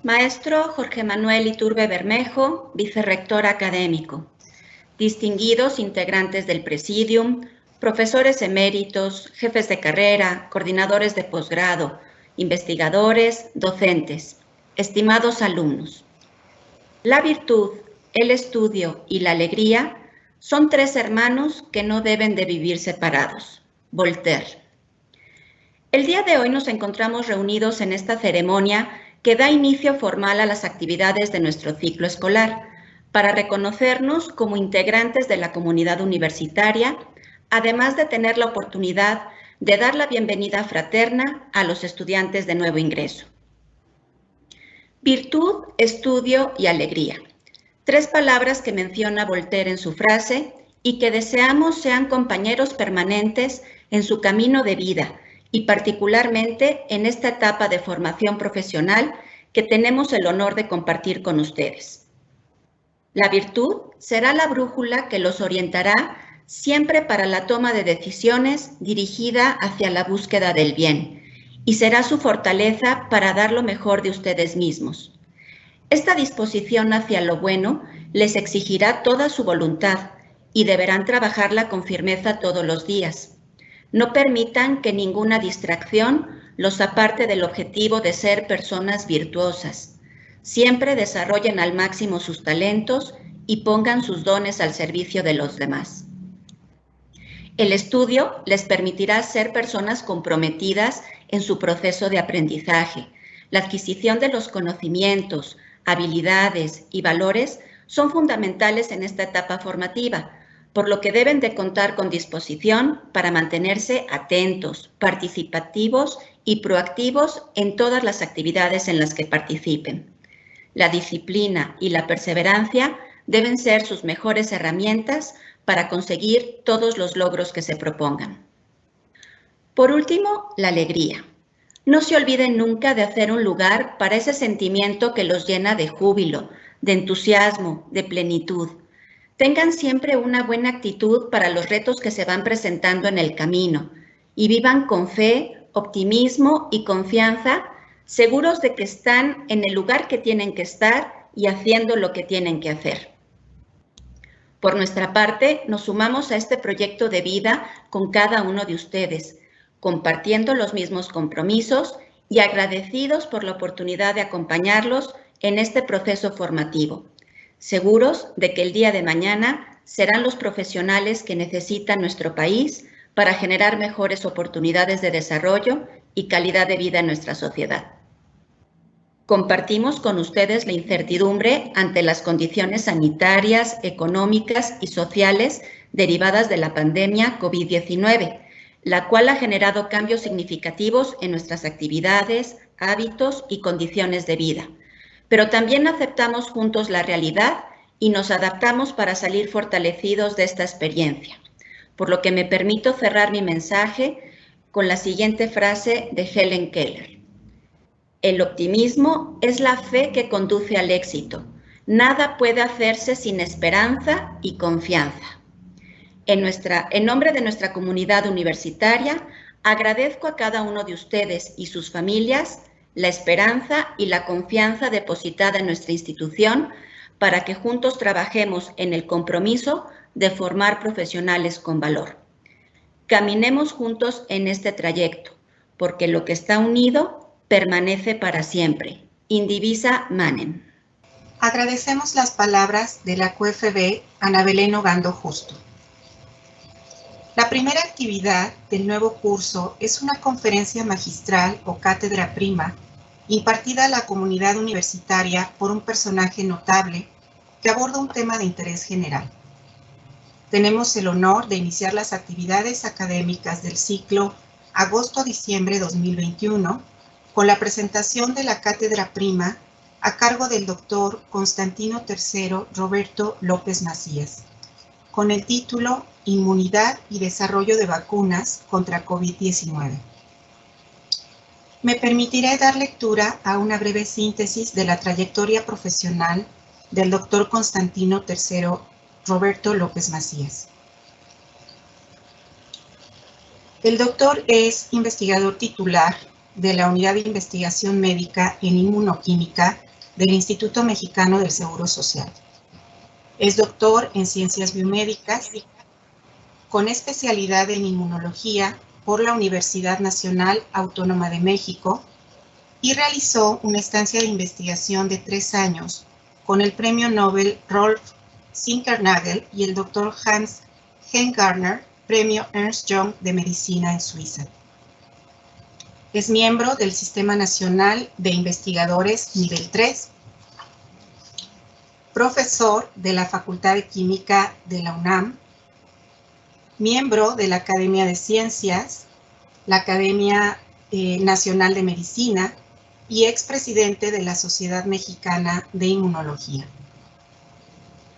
Maestro Jorge Manuel Iturbe Bermejo, vicerrector académico. Distinguidos integrantes del Presidium, profesores eméritos, jefes de carrera, coordinadores de posgrado, investigadores, docentes, estimados alumnos. La virtud, el estudio y la alegría son tres hermanos que no deben de vivir separados. Voltaire. El día de hoy nos encontramos reunidos en esta ceremonia que da inicio formal a las actividades de nuestro ciclo escolar, para reconocernos como integrantes de la comunidad universitaria, además de tener la oportunidad de dar la bienvenida fraterna a los estudiantes de nuevo ingreso. Virtud, estudio y alegría. Tres palabras que menciona Voltaire en su frase y que deseamos sean compañeros permanentes en su camino de vida y particularmente en esta etapa de formación profesional que tenemos el honor de compartir con ustedes. La virtud será la brújula que los orientará siempre para la toma de decisiones dirigida hacia la búsqueda del bien y será su fortaleza para dar lo mejor de ustedes mismos. Esta disposición hacia lo bueno les exigirá toda su voluntad y deberán trabajarla con firmeza todos los días. No permitan que ninguna distracción los aparte del objetivo de ser personas virtuosas. Siempre desarrollen al máximo sus talentos y pongan sus dones al servicio de los demás. El estudio les permitirá ser personas comprometidas en su proceso de aprendizaje. La adquisición de los conocimientos, habilidades y valores son fundamentales en esta etapa formativa, por lo que deben de contar con disposición para mantenerse atentos, participativos y proactivos en todas las actividades en las que participen. La disciplina y la perseverancia deben ser sus mejores herramientas para conseguir todos los logros que se propongan. Por último, la alegría. No se olviden nunca de hacer un lugar para ese sentimiento que los llena de júbilo, de entusiasmo, de plenitud. Tengan siempre una buena actitud para los retos que se van presentando en el camino y vivan con fe, optimismo y confianza, seguros de que están en el lugar que tienen que estar y haciendo lo que tienen que hacer. Por nuestra parte, nos sumamos a este proyecto de vida con cada uno de ustedes, compartiendo los mismos compromisos y agradecidos por la oportunidad de acompañarlos en este proceso formativo, seguros de que el día de mañana serán los profesionales que necesita nuestro país para generar mejores oportunidades de desarrollo y calidad de vida en nuestra sociedad. Compartimos con ustedes la incertidumbre ante las condiciones sanitarias, económicas y sociales derivadas de la pandemia COVID-19, la cual ha generado cambios significativos en nuestras actividades, hábitos y condiciones de vida. Pero también aceptamos juntos la realidad y nos adaptamos para salir fortalecidos de esta experiencia. Por lo que me permito cerrar mi mensaje con la siguiente frase de Helen Keller. El optimismo es la fe que conduce al éxito. Nada puede hacerse sin esperanza y confianza. En nombre de nuestra comunidad universitaria, agradezco a cada uno de ustedes y sus familias la esperanza y la confianza depositada en nuestra institución para que juntos trabajemos en el compromiso de formar profesionales con valor. Caminemos juntos en este trayecto, porque lo que está unido permanece para siempre. Indivisa manem. Agradecemos las palabras de la QFB Ana Belén Ogando Justo. La primera actividad del nuevo curso es una conferencia magistral o cátedra prima impartida a la comunidad universitaria por un personaje notable que aborda un tema de interés general. Tenemos el honor de iniciar las actividades académicas del ciclo agosto-diciembre 2021 con la presentación de la cátedra prima a cargo del doctor Constantino III Roberto López Macías, con el título Inmunidad y desarrollo de vacunas contra COVID-19. Me permitiré dar lectura a una breve síntesis de la trayectoria profesional del doctor Constantino III Roberto López Macías. El doctor es investigador titular de la Unidad de Investigación Médica en Inmunoquímica del Instituto Mexicano del Seguro Social. Es doctor en Ciencias Biomédicas, con especialidad en Inmunología por la Universidad Nacional Autónoma de México y realizó una estancia de investigación de 3 años con el Premio Nobel Rolf Zinkernagel y el Dr. Hans Heimgartner, Premio Ernst Young de Medicina en Suiza. Es miembro del Sistema Nacional de Investigadores Nivel 3, profesor de la Facultad de Química de la UNAM, miembro de la Academia de Ciencias, la Academia Nacional de Medicina y expresidente de la Sociedad Mexicana de Inmunología.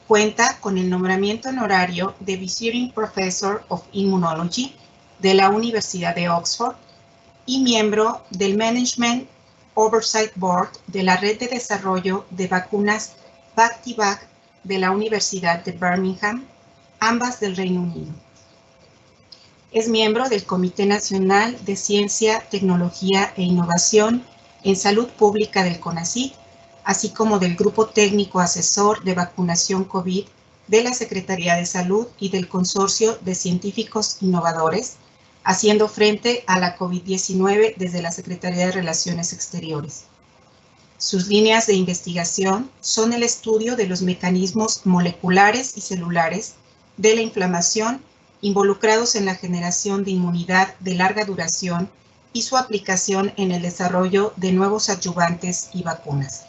Cuenta con el nombramiento honorario de Visiting Professor of Immunology de la Universidad de Oxford y miembro del Management Oversight Board de la Red de Desarrollo de Vacunas Vac-T-Vac de la Universidad de Birmingham, ambas del Reino Unido. Es miembro del Comité Nacional de Ciencia, Tecnología e Innovación en Salud Pública del CONACYT, así como del Grupo Técnico Asesor de Vacunación COVID de la Secretaría de Salud y del Consorcio de Científicos Innovadores, haciendo frente a la COVID-19 desde la Secretaría de Relaciones Exteriores. Sus líneas de investigación son el estudio de los mecanismos moleculares y celulares de la inflamación involucrados en la generación de inmunidad de larga duración y su aplicación en el desarrollo de nuevos adyuvantes y vacunas.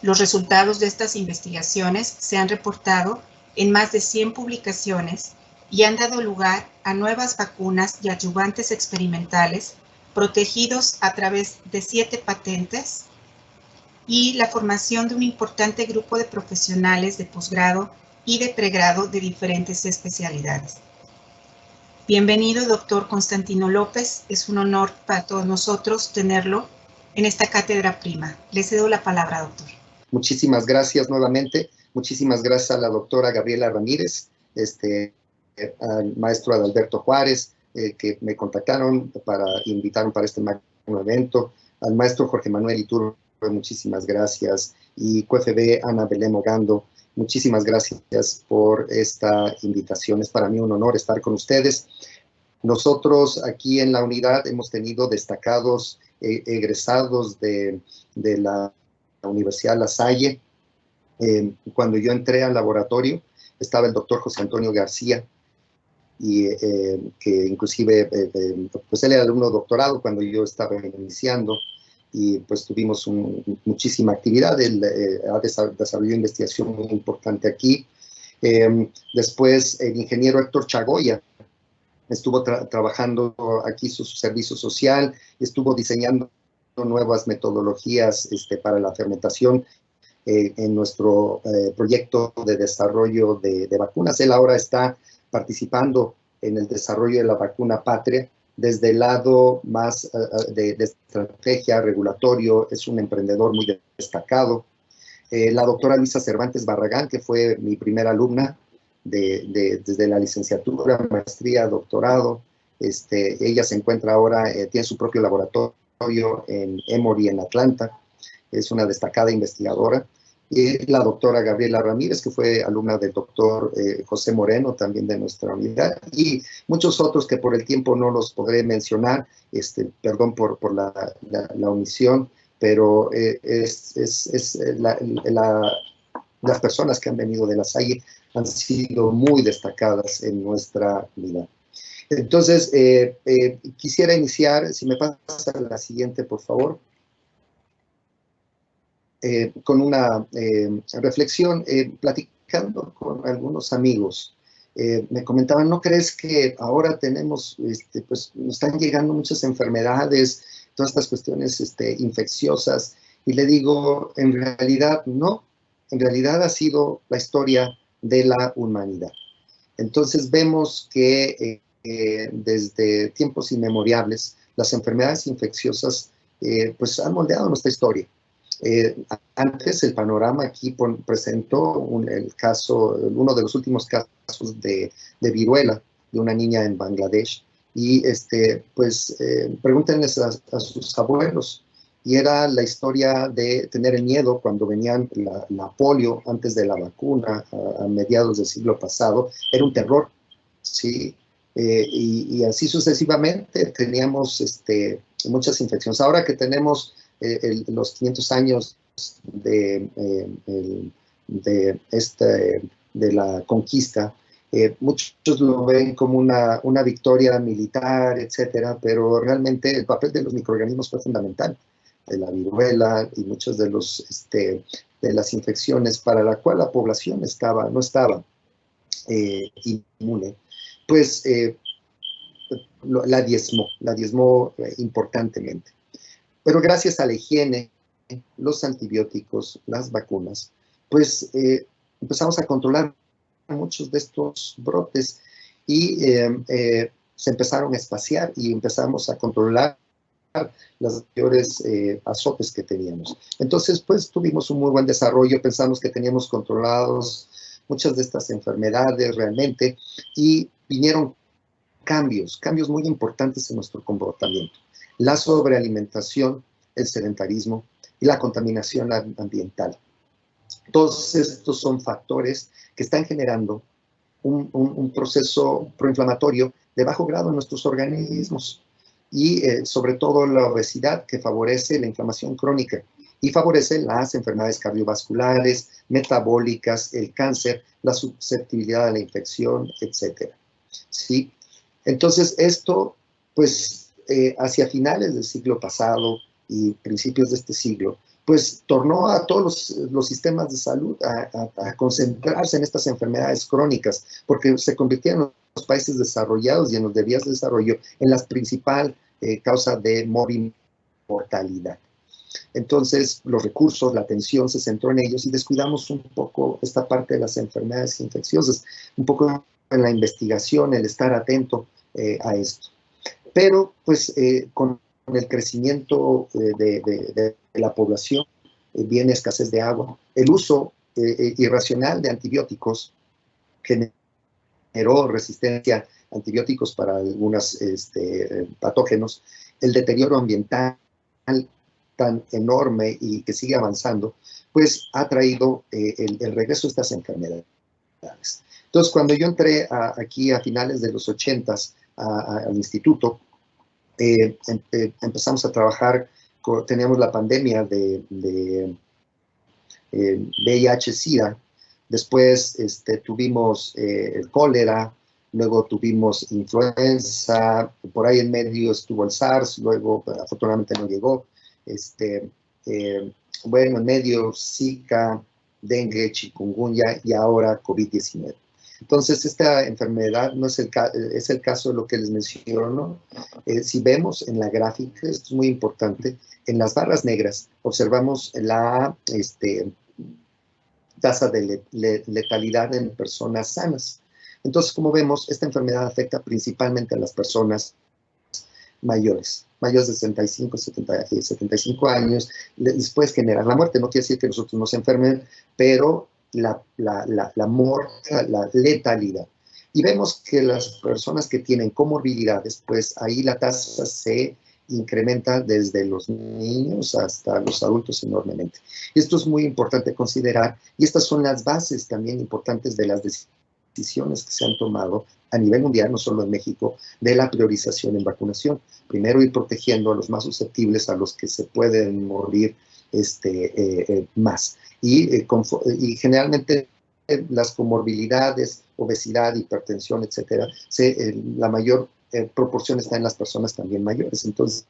Los resultados de estas investigaciones se han reportado en más de 100 publicaciones y han dado lugar a nuevas vacunas y adyuvantes experimentales protegidos a través de 7 patentes y la formación de un importante grupo de profesionales de posgrado y de pregrado de diferentes especialidades. Bienvenido, doctor Constantino López. Es un honor para todos nosotros tenerlo en esta cátedra prima. Le cedo la palabra, doctor. Muchísimas gracias nuevamente. Muchísimas gracias a la doctora Gabriela Ramírez, al maestro Adalberto Juárez, que me contactaron invitaron para este magno evento, al maestro Jorge Manuel Iturbe, muchísimas gracias, y QFB Ana Belén Ogando, muchísimas gracias por esta invitación. Es para mí un honor estar con ustedes. Nosotros aquí en la unidad hemos tenido destacados egresados de la Universidad La Salle. Cuando yo entré al laboratorio estaba el doctor José Antonio García, y que inclusive, pues él era alumno doctorado cuando yo estaba iniciando, y pues tuvimos muchísima actividad. Él ha desarrollado investigación muy importante aquí. Después el ingeniero Héctor Chagoya estuvo trabajando aquí su servicio social, estuvo diseñando nuevas metodologías para la fermentación en nuestro proyecto de desarrollo de vacunas. Él ahora está participando en el desarrollo de la vacuna Patria desde el lado más de estrategia regulatorio. Es un emprendedor muy destacado. La doctora Luisa Cervantes Barragán, que fue mi primera alumna desde la licenciatura, maestría, doctorado. Ella se encuentra ahora, tiene su propio laboratorio en Emory, en Atlanta. Es una destacada investigadora. La doctora Gabriela Ramírez, que fue alumna del doctor José Moreno, también de nuestra unidad, y muchos otros que por el tiempo no los podré mencionar, perdón por la omisión, pero las personas que han venido de La Salle han sido muy destacadas en nuestra unidad. Entonces, quisiera iniciar, si me pasa la siguiente, por favor, con una reflexión, platicando con algunos amigos. Me comentaban, ¿no crees que ahora tenemos, pues nos están llegando muchas enfermedades, todas estas cuestiones infecciosas? Y le digo, en realidad no, en realidad ha sido la historia de la humanidad. Entonces vemos que desde tiempos inmemoriales las enfermedades infecciosas pues han moldeado nuestra historia. Antes el panorama aquí presentó uno de los últimos casos de viruela de una niña en Bangladesh, y pues pregúntenles a sus abuelos y era la historia de tener el miedo cuando venían la polio antes de la vacuna, a mediados del siglo pasado, era un terror, ¿sí? Y así sucesivamente teníamos muchas infecciones. Ahora que tenemos los 500 años de, de la conquista, muchos lo ven como una victoria militar, etcétera, pero realmente el papel de los microorganismos fue fundamental, de la viruela y muchas de las infecciones para la cual la población no estaba inmune, pues la diezmó importantemente. Pero gracias a la higiene, los antibióticos, las vacunas, pues empezamos a controlar muchos de estos brotes y se empezaron a espaciar y empezamos a controlar las mayores azotes que teníamos. Entonces, pues tuvimos un muy buen desarrollo, pensamos que teníamos controlados muchas de estas enfermedades realmente y vinieron cambios muy importantes en nuestro comportamiento. La sobrealimentación, el sedentarismo y la contaminación ambiental. Todos estos son factores que están generando un proceso proinflamatorio de bajo grado en nuestros organismos y sobre todo la obesidad que favorece la inflamación crónica y favorece las enfermedades cardiovasculares, metabólicas, el cáncer, la susceptibilidad a la infección, etc. ¿Sí? Entonces esto, pues hacia finales del siglo pasado y principios de este siglo, pues tornó a todos los sistemas de salud a concentrarse en estas enfermedades crónicas, porque se convirtieron en los países desarrollados y en los de vías de desarrollo en la principal causa de mortalidad. Entonces, los recursos, la atención se centró en ellos y descuidamos un poco esta parte de las enfermedades infecciosas, un poco en la investigación, el estar atento a esto. Pero, pues, con el crecimiento de la población, viene escasez de agua. El uso irracional de antibióticos generó resistencia a antibióticos para algunos patógenos. El deterioro ambiental tan enorme y que sigue avanzando, pues ha traído el regreso de estas enfermedades. Entonces, cuando yo entré aquí a finales de los 80s al instituto, empezamos a trabajar, teníamos la pandemia de VIH-Sida, después tuvimos el cólera, luego tuvimos influenza, por ahí en medio estuvo el SARS, luego afortunadamente no llegó, bueno, en medio Zika, dengue, chikungunya y ahora COVID-19. Entonces, esta enfermedad no es es el caso de lo que les menciono. Si vemos en la gráfica, esto es muy importante, en las barras negras observamos la tasa de letalidad en personas sanas. Entonces, como vemos, esta enfermedad afecta principalmente a las personas mayores de 65, 75 años, les puede generar la muerte. No quiere decir que nosotros nos enfermen, pero la letalidad. Y vemos que las personas que tienen comorbilidades, pues ahí la tasa se incrementa desde los niños hasta los adultos enormemente. Y esto es muy importante considerar, y estas son las bases también importantes de las decisiones que se han tomado a nivel mundial, no solo en México, de la priorización en vacunación. Primero ir protegiendo a los más susceptibles, a los que se pueden morir más. Y generalmente las comorbilidades, obesidad, hipertensión, etcétera, la mayor proporción está en las personas también mayores. Entonces,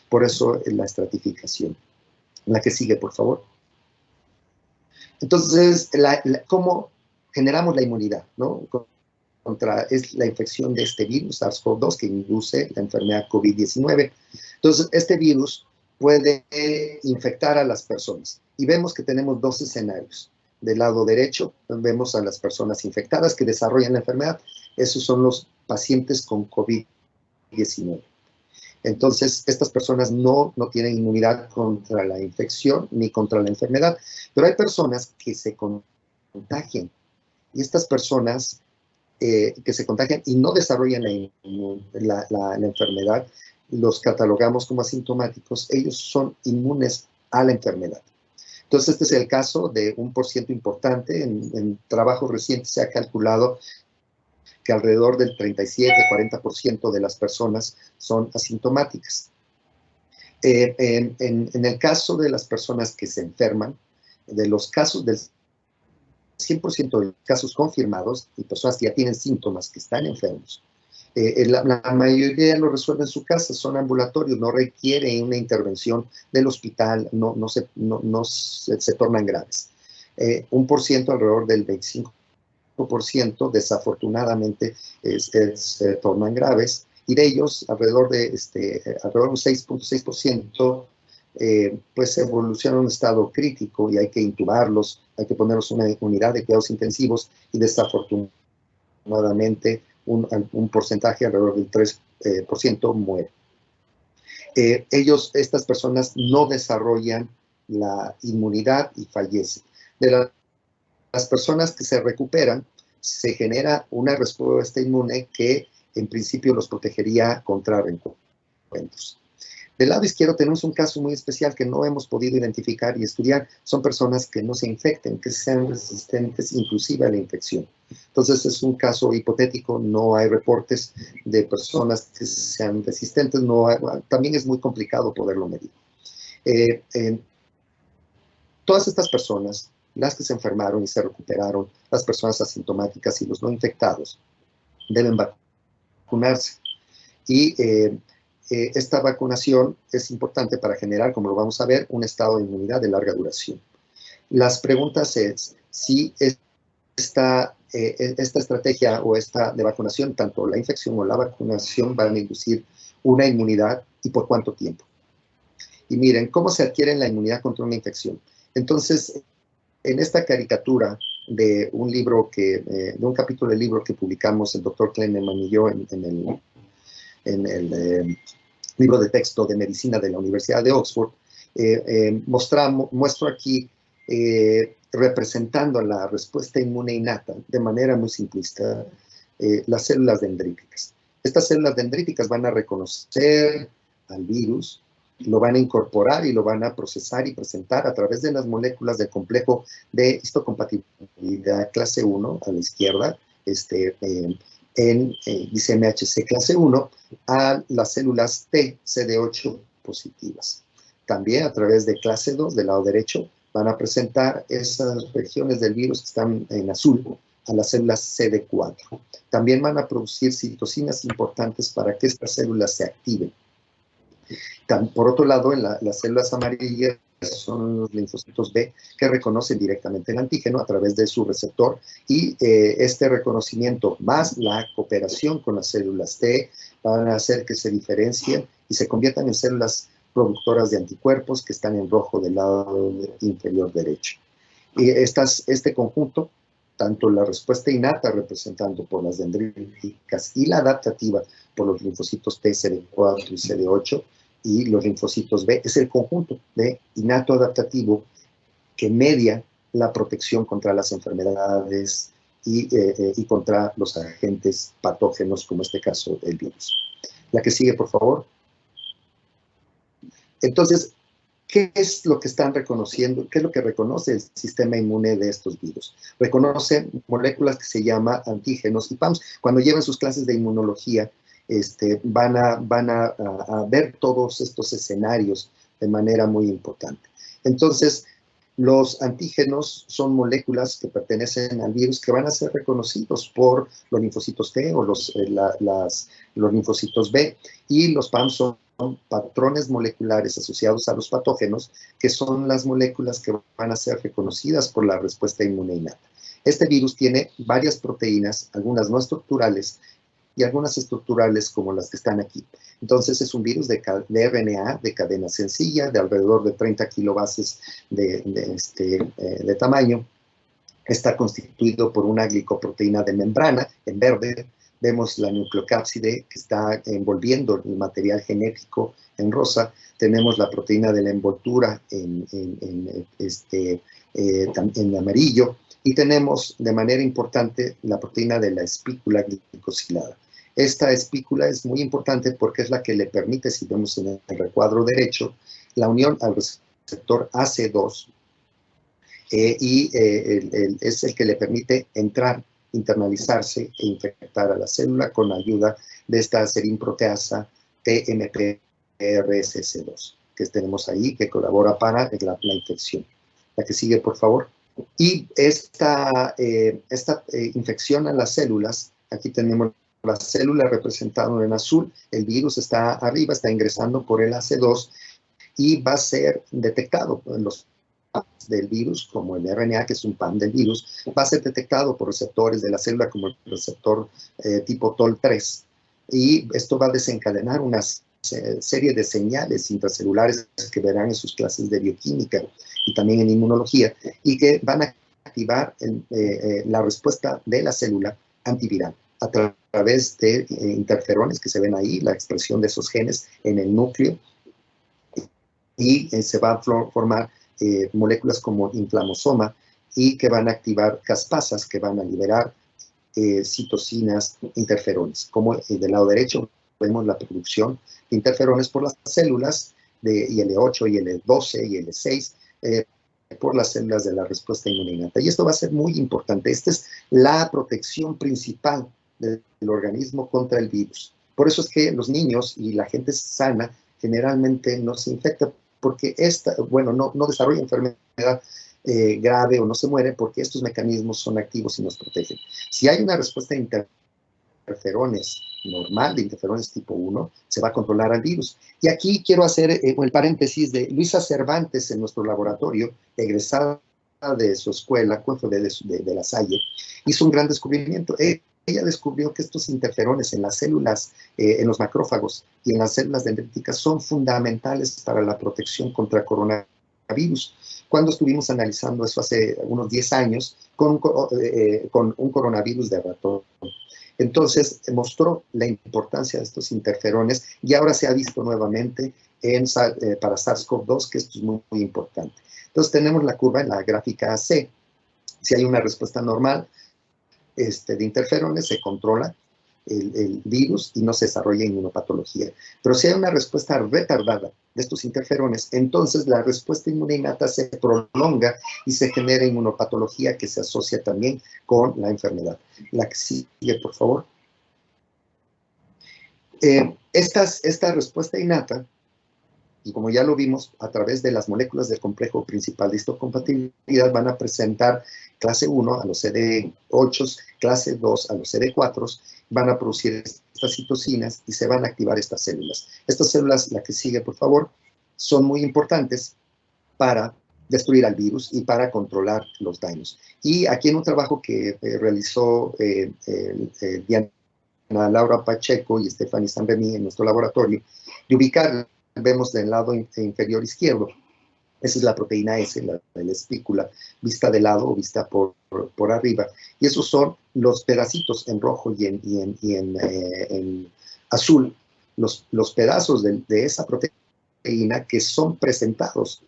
por eso la estratificación. La que sigue, por favor. Entonces, ¿cómo generamos la inmunidad, ¿no? Es la infección de este virus, SARS-CoV-2, que induce la enfermedad COVID-19. Entonces, este virus puede infectar a las personas. Y vemos que tenemos dos escenarios. Del lado derecho, vemos a las personas infectadas que desarrollan la enfermedad. Esos son los pacientes con COVID-19. Entonces, estas personas no tienen inmunidad contra la infección ni contra la enfermedad. Pero hay personas que se contagian. Y estas personas que se contagian y no desarrollan la enfermedad, los catalogamos como asintomáticos, ellos son inmunes a la enfermedad. Entonces, este es el caso de un % importante. En trabajos recientes se ha calculado que alrededor del 37-40% de las personas son asintomáticas. En el caso de las personas que se enferman, de los casos del 100% de casos confirmados y personas que ya tienen síntomas, que están enfermos, la mayoría lo resuelve en su casa, son ambulatorios, no requiere una intervención del hospital, no se tornan graves. Un % alrededor del 25% desafortunadamente se tornan graves, y de ellos alrededor de un 6.6% pues evoluciona a un estado crítico y hay que intubarlos, hay que ponerlos en una unidad de cuidados intensivos, y desafortunadamente un porcentaje alrededor del 3% muere. Estas personas no desarrollan la inmunidad y fallecen. De las personas que se recuperan, se genera una respuesta inmune que en principio los protegería contra reencuentros. Del lado izquierdo tenemos un caso muy especial que no hemos podido identificar y estudiar. Son personas que no se infecten, que sean resistentes inclusive a la infección. Entonces es un caso hipotético, no hay reportes de personas que sean resistentes, también es muy complicado poderlo medir. Todas estas personas, las que se enfermaron y se recuperaron, las personas asintomáticas y los no infectados, deben vacunarse. Y esta vacunación es importante para generar, como lo vamos a ver, un estado de inmunidad de larga duración. Las preguntas es si esta estrategia o esta de vacunación, tanto la infección o la vacunación, van a inducir una inmunidad y por cuánto tiempo. Y miren, ¿cómo se adquiere la inmunidad contra una infección? Entonces, en esta caricatura de un libro de un capítulo del libro que publicamos el doctor Kleinerman y yo en el libro de texto de medicina de la Universidad de Oxford, muestro aquí representando la respuesta inmune innata de manera muy simplista las células dendríticas. Estas células dendríticas van a reconocer al virus, lo van a incorporar y lo van a procesar y presentar a través de las moléculas del complejo de histocompatibilidad clase 1 a la izquierda, dice MHC clase 1, a las células T CD8 positivas. También a través de clase 2 del lado derecho van a presentar esas regiones del virus que están en azul a las células CD4. También van a producir citocinas importantes para que estas células se activen. Por otro lado, las células amarillas son los linfocitos B que reconocen directamente el antígeno a través de su receptor, y este reconocimiento más la cooperación con las células T van a hacer que se diferencien y se conviertan en células productoras de anticuerpos que están en rojo del lado inferior derecho. Y este conjunto, tanto la respuesta innata representando por las dendríticas y la adaptativa por los linfocitos T, CD4 y CD8, y los linfocitos B, es el conjunto de innato adaptativo que media la protección contra las enfermedades y contra los agentes patógenos, como este caso el virus. La que sigue, por favor. Entonces, ¿qué es lo que están reconociendo? ¿Qué es lo que reconoce el sistema inmune de estos virus? Reconoce moléculas que se llaman antígenos y PAMs. Cuando llevan sus clases de inmunología, van a ver todos estos escenarios de manera muy importante. Entonces, los antígenos son moléculas que pertenecen al virus que van a ser reconocidos por los linfocitos T o los linfocitos B, y los PAMs son patrones moleculares asociados a los patógenos, que son las moléculas que van a ser reconocidas por la respuesta inmune innata. Este virus tiene varias proteínas, algunas no estructurales y algunas estructurales como las que están aquí. Entonces es un virus de RNA de cadena sencilla, de alrededor de 30 kilobases de tamaño. Está constituido por una glicoproteína de membrana, en verde. Vemos la nucleocápside que está envolviendo el material genético en rosa. Tenemos la proteína de la envoltura en amarillo. Y tenemos de manera importante la proteína de la espícula glicosilada. Esta espícula es muy importante porque es la que le permite, si vemos en el recuadro derecho, la unión al receptor AC2 es el que le permite entrar, internalizarse e infectar a la célula con la ayuda de esta serinproteasa TMPRSS2, que tenemos ahí, que colabora para la infección. La que sigue, por favor. Y esta infección a las células, aquí tenemos la célula representada en azul, el virus está arriba, está ingresando por el AC2 y va a ser detectado en los del virus, como el RNA, que es un PAM del virus, va a ser detectado por receptores de la célula, como el receptor tipo TOL3, y esto va a desencadenar una serie de señales intracelulares que verán en sus clases de bioquímica y también en inmunología, y que van a activar la respuesta de la célula antiviral a través de interferones que se ven ahí, la expresión de esos genes en el núcleo, y se va a formar moléculas como inflamosoma y que van a activar caspasas que van a liberar citocinas, interferones. Como del lado derecho vemos la producción de interferones por las células de IL-8, IL-12, IL-6, por las células de la respuesta inmune innata. Y esto va a ser muy importante. Esta es la protección principal del organismo contra el virus. Por eso es que los niños y la gente sana generalmente no se infecta, porque no desarrolla enfermedad grave o no se muere, porque estos mecanismos son activos y nos protegen. Si hay una respuesta de interferones normal, de interferones tipo 1, se va a controlar al virus. Y aquí quiero hacer el paréntesis de Luisa Cervantes en nuestro laboratorio, egresada de su escuela, de La Salle, hizo un gran descubrimiento. Ella descubrió que estos interferones en las células, en los macrófagos y en las células dendríticas son fundamentales para la protección contra coronavirus. Cuando estuvimos analizando eso hace unos 10 años con un coronavirus de ratón. Entonces, mostró la importancia de estos interferones y ahora se ha visto nuevamente para SARS-CoV-2, que esto es muy, muy importante. Entonces, tenemos la curva en la gráfica AC. Si hay una respuesta normal, de interferones, se controla el virus y no se desarrolla inmunopatología. Pero si hay una respuesta retardada de estos interferones, entonces la respuesta inmune innata se prolonga y se genera inmunopatología que se asocia también con la enfermedad. La que sigue, por favor. Esta respuesta innata, y como ya lo vimos, a través de las moléculas del complejo principal de histocompatibilidad van a presentar clase 1 a los CD8, clase 2 a los CD4, van a producir estas citocinas y se van a activar estas células. Estas células, la que sigue, por favor, son muy importantes para destruir al virus y para controlar los daños. Y aquí en un trabajo que realizó Diana Laura Pacheco y Stephanie San-Remy en nuestro laboratorio, de ubicar, vemos del lado inferior izquierdo, esa es la proteína S, la espícula, vista de lado o vista por arriba. Y esos son los pedacitos en rojo y en azul, los pedazos de esa proteína que son presentados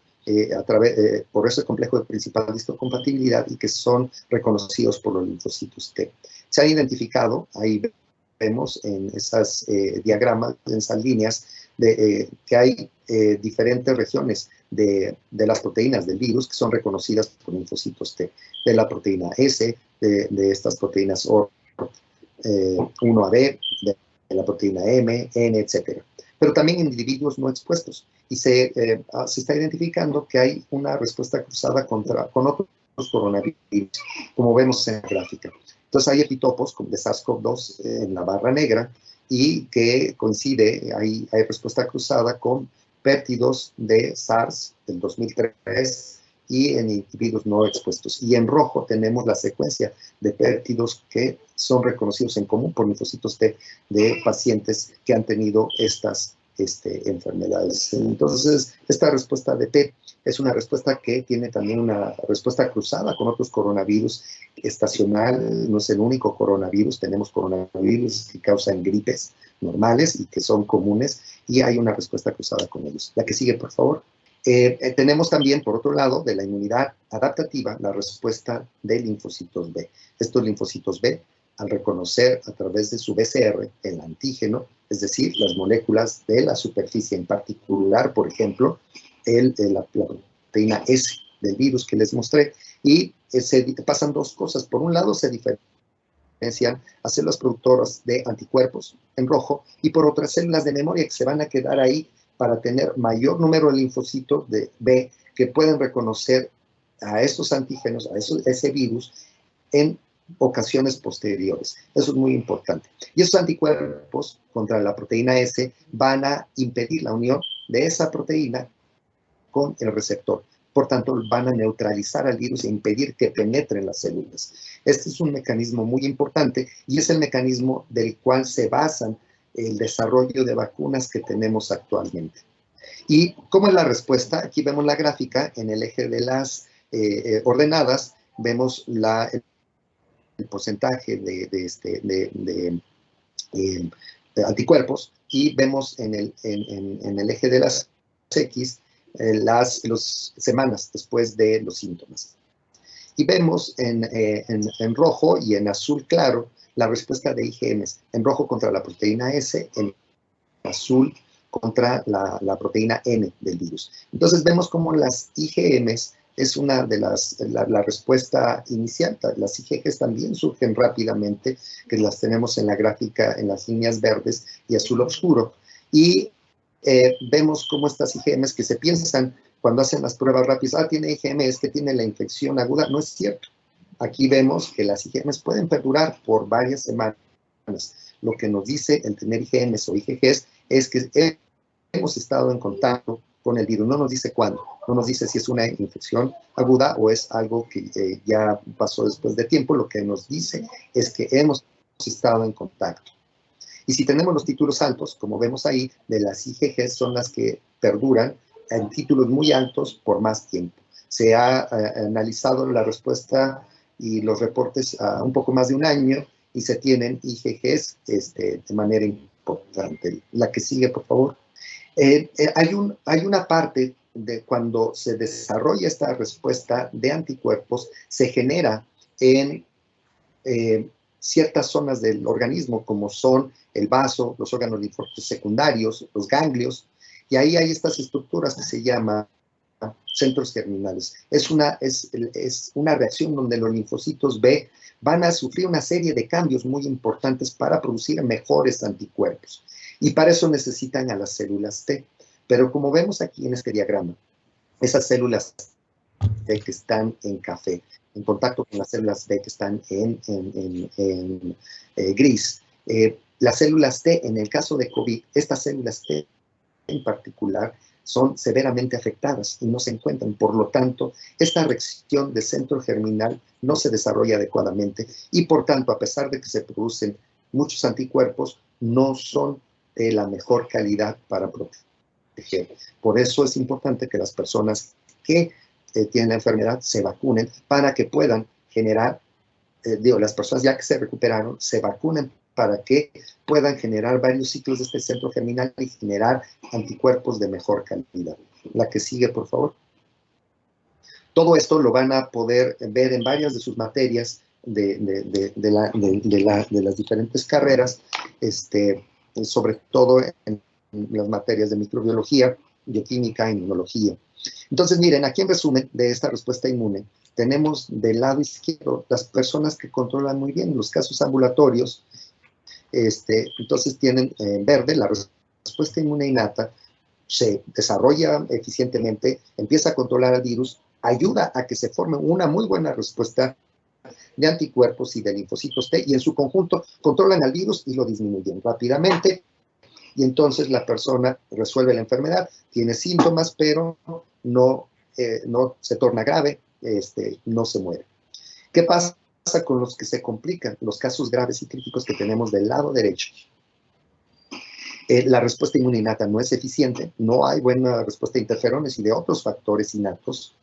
por ese complejo de principal histocompatibilidad y que son reconocidos por los linfocitos T. Se han identificado, ahí vemos en esas diagramas, en esas líneas, que hay diferentes regiones de las proteínas del virus que son reconocidas por linfocitos T, de la proteína S, de estas proteínas 1AB, de la proteína M, N, etc. Pero también en individuos no expuestos. Y se está identificando que hay una respuesta cruzada con otros coronavirus, como vemos en la gráfica. Entonces hay epitopos de SARS-CoV-2 en la barra negra, y que coincide, hay respuesta cruzada con péptidos de SARS del 2003 y en individuos no expuestos. Y en rojo tenemos la secuencia de péptidos que son reconocidos en común por linfocitos T de pacientes que han tenido estas enfermedades. Entonces, esta respuesta de T es una respuesta que tiene también una respuesta cruzada con otros coronavirus estacional. No es el único coronavirus, tenemos coronavirus que causan gripes normales y que son comunes, y hay una respuesta cruzada con ellos. La que sigue, por favor. Tenemos también, por otro lado, de la inmunidad adaptativa, la respuesta de linfocitos B. Estos linfocitos B al reconocer a través de su BCR el antígeno, es decir, las moléculas de la superficie, en particular, por ejemplo, la proteína S del virus que les mostré, y pasan dos cosas. Por un lado, se diferencian a células productoras de anticuerpos en rojo, y por otras células de memoria que se van a quedar ahí para tener mayor número de linfocitos de B que pueden reconocer a estos antígenos, a ese virus, en ocasiones posteriores. Eso es muy importante. Y esos anticuerpos contra la proteína S van a impedir la unión de esa proteína con el receptor. Por tanto, van a neutralizar al virus e impedir que penetre en las células. Este es un mecanismo muy importante y es el mecanismo del cual se basan el desarrollo de vacunas que tenemos actualmente. ¿Y cómo es la respuesta? Aquí vemos la gráfica. En el eje de las ordenadas vemos el porcentaje de anticuerpos, y vemos en el eje de las X las semanas después de los síntomas. Y vemos en rojo y en azul claro la respuesta de IgMs, en rojo contra la proteína S, en azul contra la proteína N del virus. Entonces vemos cómo las IgMs es una de la respuesta inicial. Las IgGs también surgen rápidamente, que las tenemos en la gráfica en las líneas verdes y azul oscuro. Y vemos cómo estas IgMs que se piensan cuando hacen las pruebas rápidas, tiene IgMs que tiene la infección aguda, no es cierto. Aquí vemos que las IgMs pueden perdurar por varias semanas. Lo que nos dice el tener IgMs o IgGs es que hemos estado en contacto con el virus. No nos dice cuándo, no nos dice si es una infección aguda o es algo que ya pasó después de tiempo. Lo que nos dice es que hemos estado en contacto. Y si tenemos los títulos altos, como vemos ahí, de las IgG son las que perduran en títulos muy altos por más tiempo. Se ha analizado la respuesta y los reportes a un poco más de un año y se tienen IgGs de manera importante. La que sigue, por favor. Hay una parte de cuando se desarrolla esta respuesta de anticuerpos, se genera en ciertas zonas del organismo, como son el vaso, los órganos linfáticos secundarios, los ganglios, y ahí hay estas estructuras que se llaman centros germinales. Es una reacción donde los linfocitos B van a sufrir una serie de cambios muy importantes para producir mejores anticuerpos. Y para eso necesitan a las células T. Pero como vemos aquí en este diagrama, esas células T que están en café, en contacto con las células B que están en gris, las células T, en el caso de COVID, estas células T en particular, son severamente afectadas y no se encuentran. Por lo tanto, esta reacción de centro germinal no se desarrolla adecuadamente y, por tanto, a pesar de que se producen muchos anticuerpos, no son de la mejor calidad para proteger. Por eso es importante que las personas que tienen la enfermedad se vacunen para que puedan generar, las personas ya que se recuperaron, se vacunen para que puedan generar varios ciclos de este centro germinal y generar anticuerpos de mejor calidad. La que sigue, por favor. Todo esto lo van a poder ver en varias de sus materias de las diferentes carreras, sobre todo en las materias de microbiología, bioquímica e inmunología. Entonces, miren, aquí en resumen de esta respuesta inmune, tenemos del lado izquierdo las personas que controlan muy bien los casos ambulatorios. Entonces tienen en verde la respuesta inmune innata, se desarrolla eficientemente, empieza a controlar al virus, ayuda a que se forme una muy buena respuesta de anticuerpos y de linfocitos T, y en su conjunto controlan al virus y lo disminuyen rápidamente, y entonces la persona resuelve la enfermedad, tiene síntomas, pero no se torna grave, no se muere. ¿Qué pasa con los que se complican, los casos graves y críticos que tenemos del lado derecho? La respuesta inmune innata no es eficiente, no hay buena respuesta de interferones y de otros factores innatos,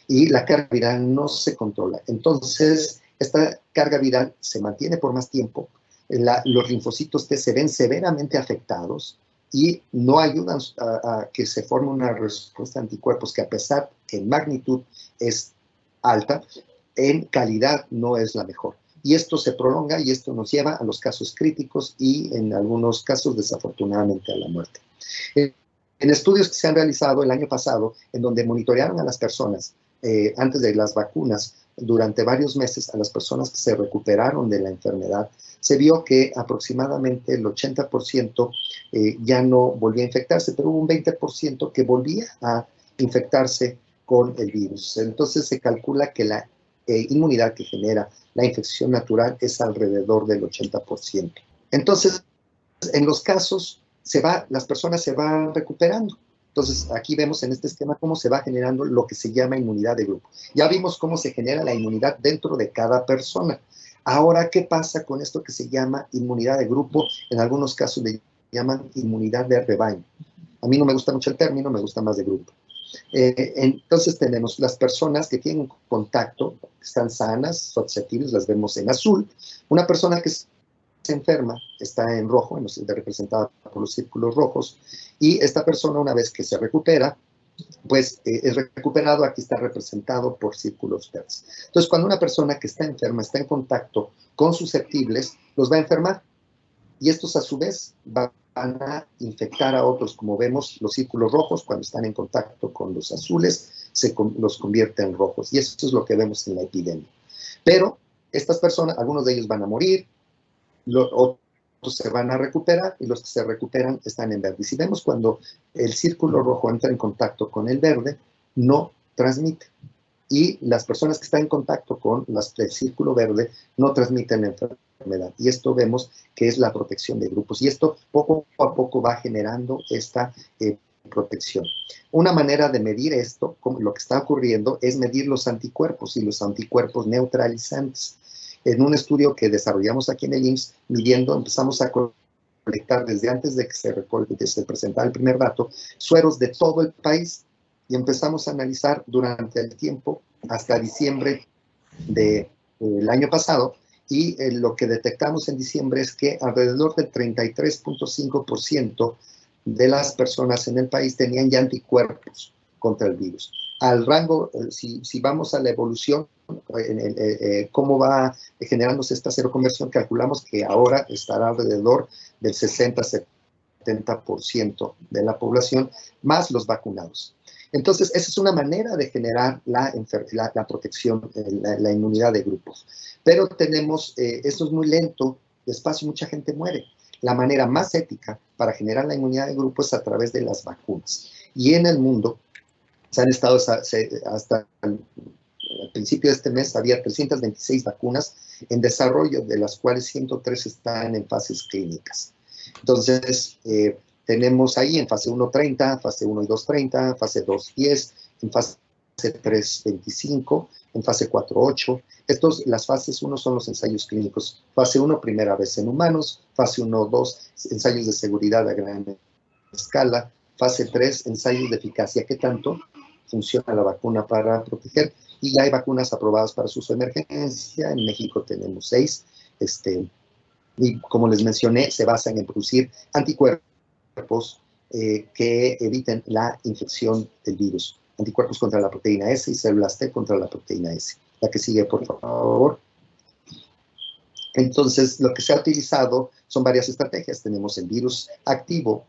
y la carga viral no se controla. Entonces, esta carga viral se mantiene por más tiempo, los linfocitos T se ven severamente afectados y no ayudan a que se forme una respuesta de anticuerpos que, a pesar que en magnitud es alta, en calidad no es la mejor. y esto se prolonga y esto nos lleva a los casos críticos y en algunos casos desafortunadamente a la muerte. En estudios que se han realizado el año pasado, en donde monitorearon a las personas antes de las vacunas, durante varios meses a las personas que se recuperaron de la enfermedad, se vio que aproximadamente el 80% ya no volvía a infectarse, pero hubo un 20% que volvía a infectarse con el virus. Entonces se calcula que la inmunidad que genera la infección natural es alrededor del 80%. Entonces, en los casos, las personas se van recuperando. Entonces, aquí vemos en este esquema cómo se va generando lo que se llama inmunidad de grupo. Ya vimos cómo se genera la inmunidad dentro de cada persona. Ahora, ¿qué pasa con esto que se llama inmunidad de grupo? En algunos casos le llaman inmunidad de rebaño. A mí no me gusta mucho el término, me gusta más de grupo. Entonces tenemos las personas que tienen contacto, que están sanas, susceptibles, las vemos en azul. Una persona que se enferma está en rojo, representada por los círculos rojos, y esta persona, una vez que se recupera, pues es recuperado, aquí está representado por círculos verdes. Entonces, cuando una persona que está enferma está en contacto con susceptibles, los va a enfermar, y estos a su vez van a infectar a otros. Como vemos, los círculos rojos, cuando están en contacto con los azules, los convierte en rojos, y eso es lo que vemos en la epidemia. Pero estas personas, algunos de ellos van a morir, otros se van a recuperar, y los que se recuperan están en verde. Y si vemos cuando el círculo rojo entra en contacto con el verde, no transmite. Y las personas que están en contacto con el círculo verde no transmiten la enfermedad. Y esto vemos que es la protección de grupos. Y esto poco a poco va generando esta protección. Una manera de medir esto, como lo que está ocurriendo, es medir los anticuerpos y los anticuerpos neutralizantes. En un estudio que desarrollamos aquí en el IMSS, empezamos a colectar desde antes de que se presentara el primer dato, sueros de todo el país, y empezamos a analizar durante el tiempo hasta diciembre del año pasado, y lo que detectamos en diciembre es que alrededor del 33.5% de las personas en el país tenían ya anticuerpos contra el virus. Al rango, si vamos a la evolución, cómo va generándose esta seroconversión, calculamos que ahora estará alrededor del 60-70% de la población, más los vacunados. Entonces, esa es una manera de generar la protección, la inmunidad de grupos. Pero esto es muy lento, despacio, mucha gente muere. La manera más ética para generar la inmunidad de grupo es a través de las vacunas. Y en el mundo, se han estado hasta el principio de este mes, había 326 vacunas en desarrollo, de las cuales 103 están en fases clínicas. Entonces, tenemos ahí en fase 1, 30, fase 1 y 2, 30, fase 2, 10, en fase 3, 25, en fase 4, 8. Las fases 1 son los ensayos clínicos. Fase 1, primera vez en humanos. Fase 1, 2, ensayos de seguridad a gran escala. Fase 3, ensayos de eficacia. ¿Qué tanto funciona la vacuna para proteger? Y ya hay vacunas aprobadas para su uso de emergencia. En México tenemos 6. Y como les mencioné, se basan en producir anticuerpos que eviten la infección del virus. Anticuerpos contra la proteína S y células T contra la proteína S. La que sigue, por favor. Entonces, lo que se ha utilizado son varias estrategias. Tenemos el virus activo.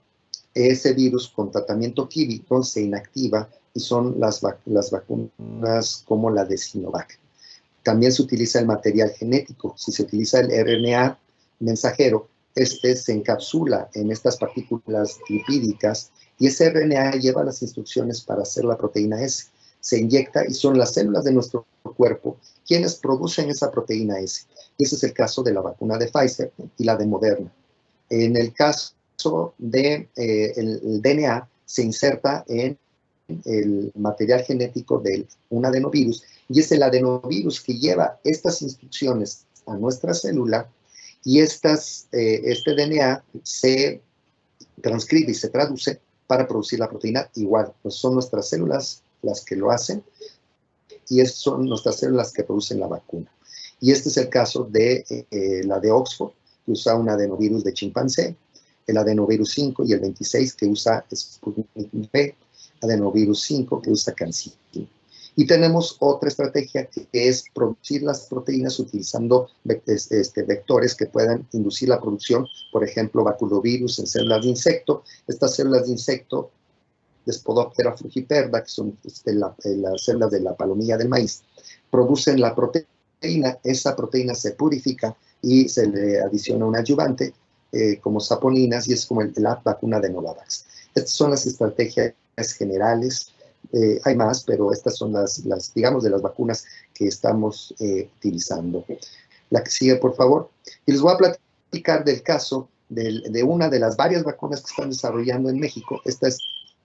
Ese virus con tratamiento químico se inactiva y son las vacunas como la de Sinovac. También se utiliza el material genético. Si se utiliza el RNA mensajero, se encapsula en estas partículas lipídicas y ese RNA lleva las instrucciones para hacer la proteína S. Se inyecta y son las células de nuestro cuerpo quienes producen esa proteína S. Y ese es el caso de la vacuna de Pfizer y la de Moderna. En el caso del el DNA, se inserta en el material genético de un adenovirus, y es el adenovirus que lleva estas instrucciones a nuestra célula, y este DNA se transcribe y se traduce para producir la proteína igual. Pues son nuestras células las que lo hacen, y son nuestras células que producen la vacuna. Y este es el caso de la de Oxford, que usa un adenovirus de chimpancé, el adenovirus 5 y el 26 que usa Sputnik V, adenovirus 5 que usa CanSino. Y tenemos otra estrategia que es producir las proteínas utilizando vectores que puedan inducir la producción, por ejemplo, baculovirus en células de insecto. Estas células de insecto de Spodoptera frugiperda, que son las células de la palomilla del maíz, producen la proteína. Esa proteína se purifica y se le adiciona un adyuvante como saponinas, y es como la vacuna de Novavax. Estas son las estrategias generales. Hay más, pero estas son digamos, de las vacunas que estamos utilizando. La que sigue, por favor. Y les voy a platicar del caso de una de las varias vacunas que están desarrollando en México. Esta es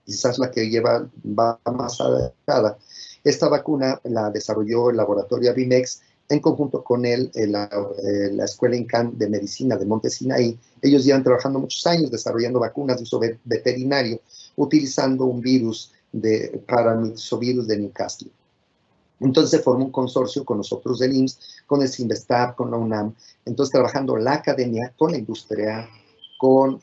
quizás la que va más adelantada. Esta vacuna la desarrolló el laboratorio Avimex en conjunto con la Escuela INCAN de Medicina de Monte Sinaí. Ellos llevan trabajando muchos años desarrollando vacunas de uso veterinario utilizando un virus de paramyxovirus de Newcastle. Entonces se formó un consorcio con nosotros del IMSS, con el CINVESTAB, con la UNAM, entonces trabajando la academia, con la industria, con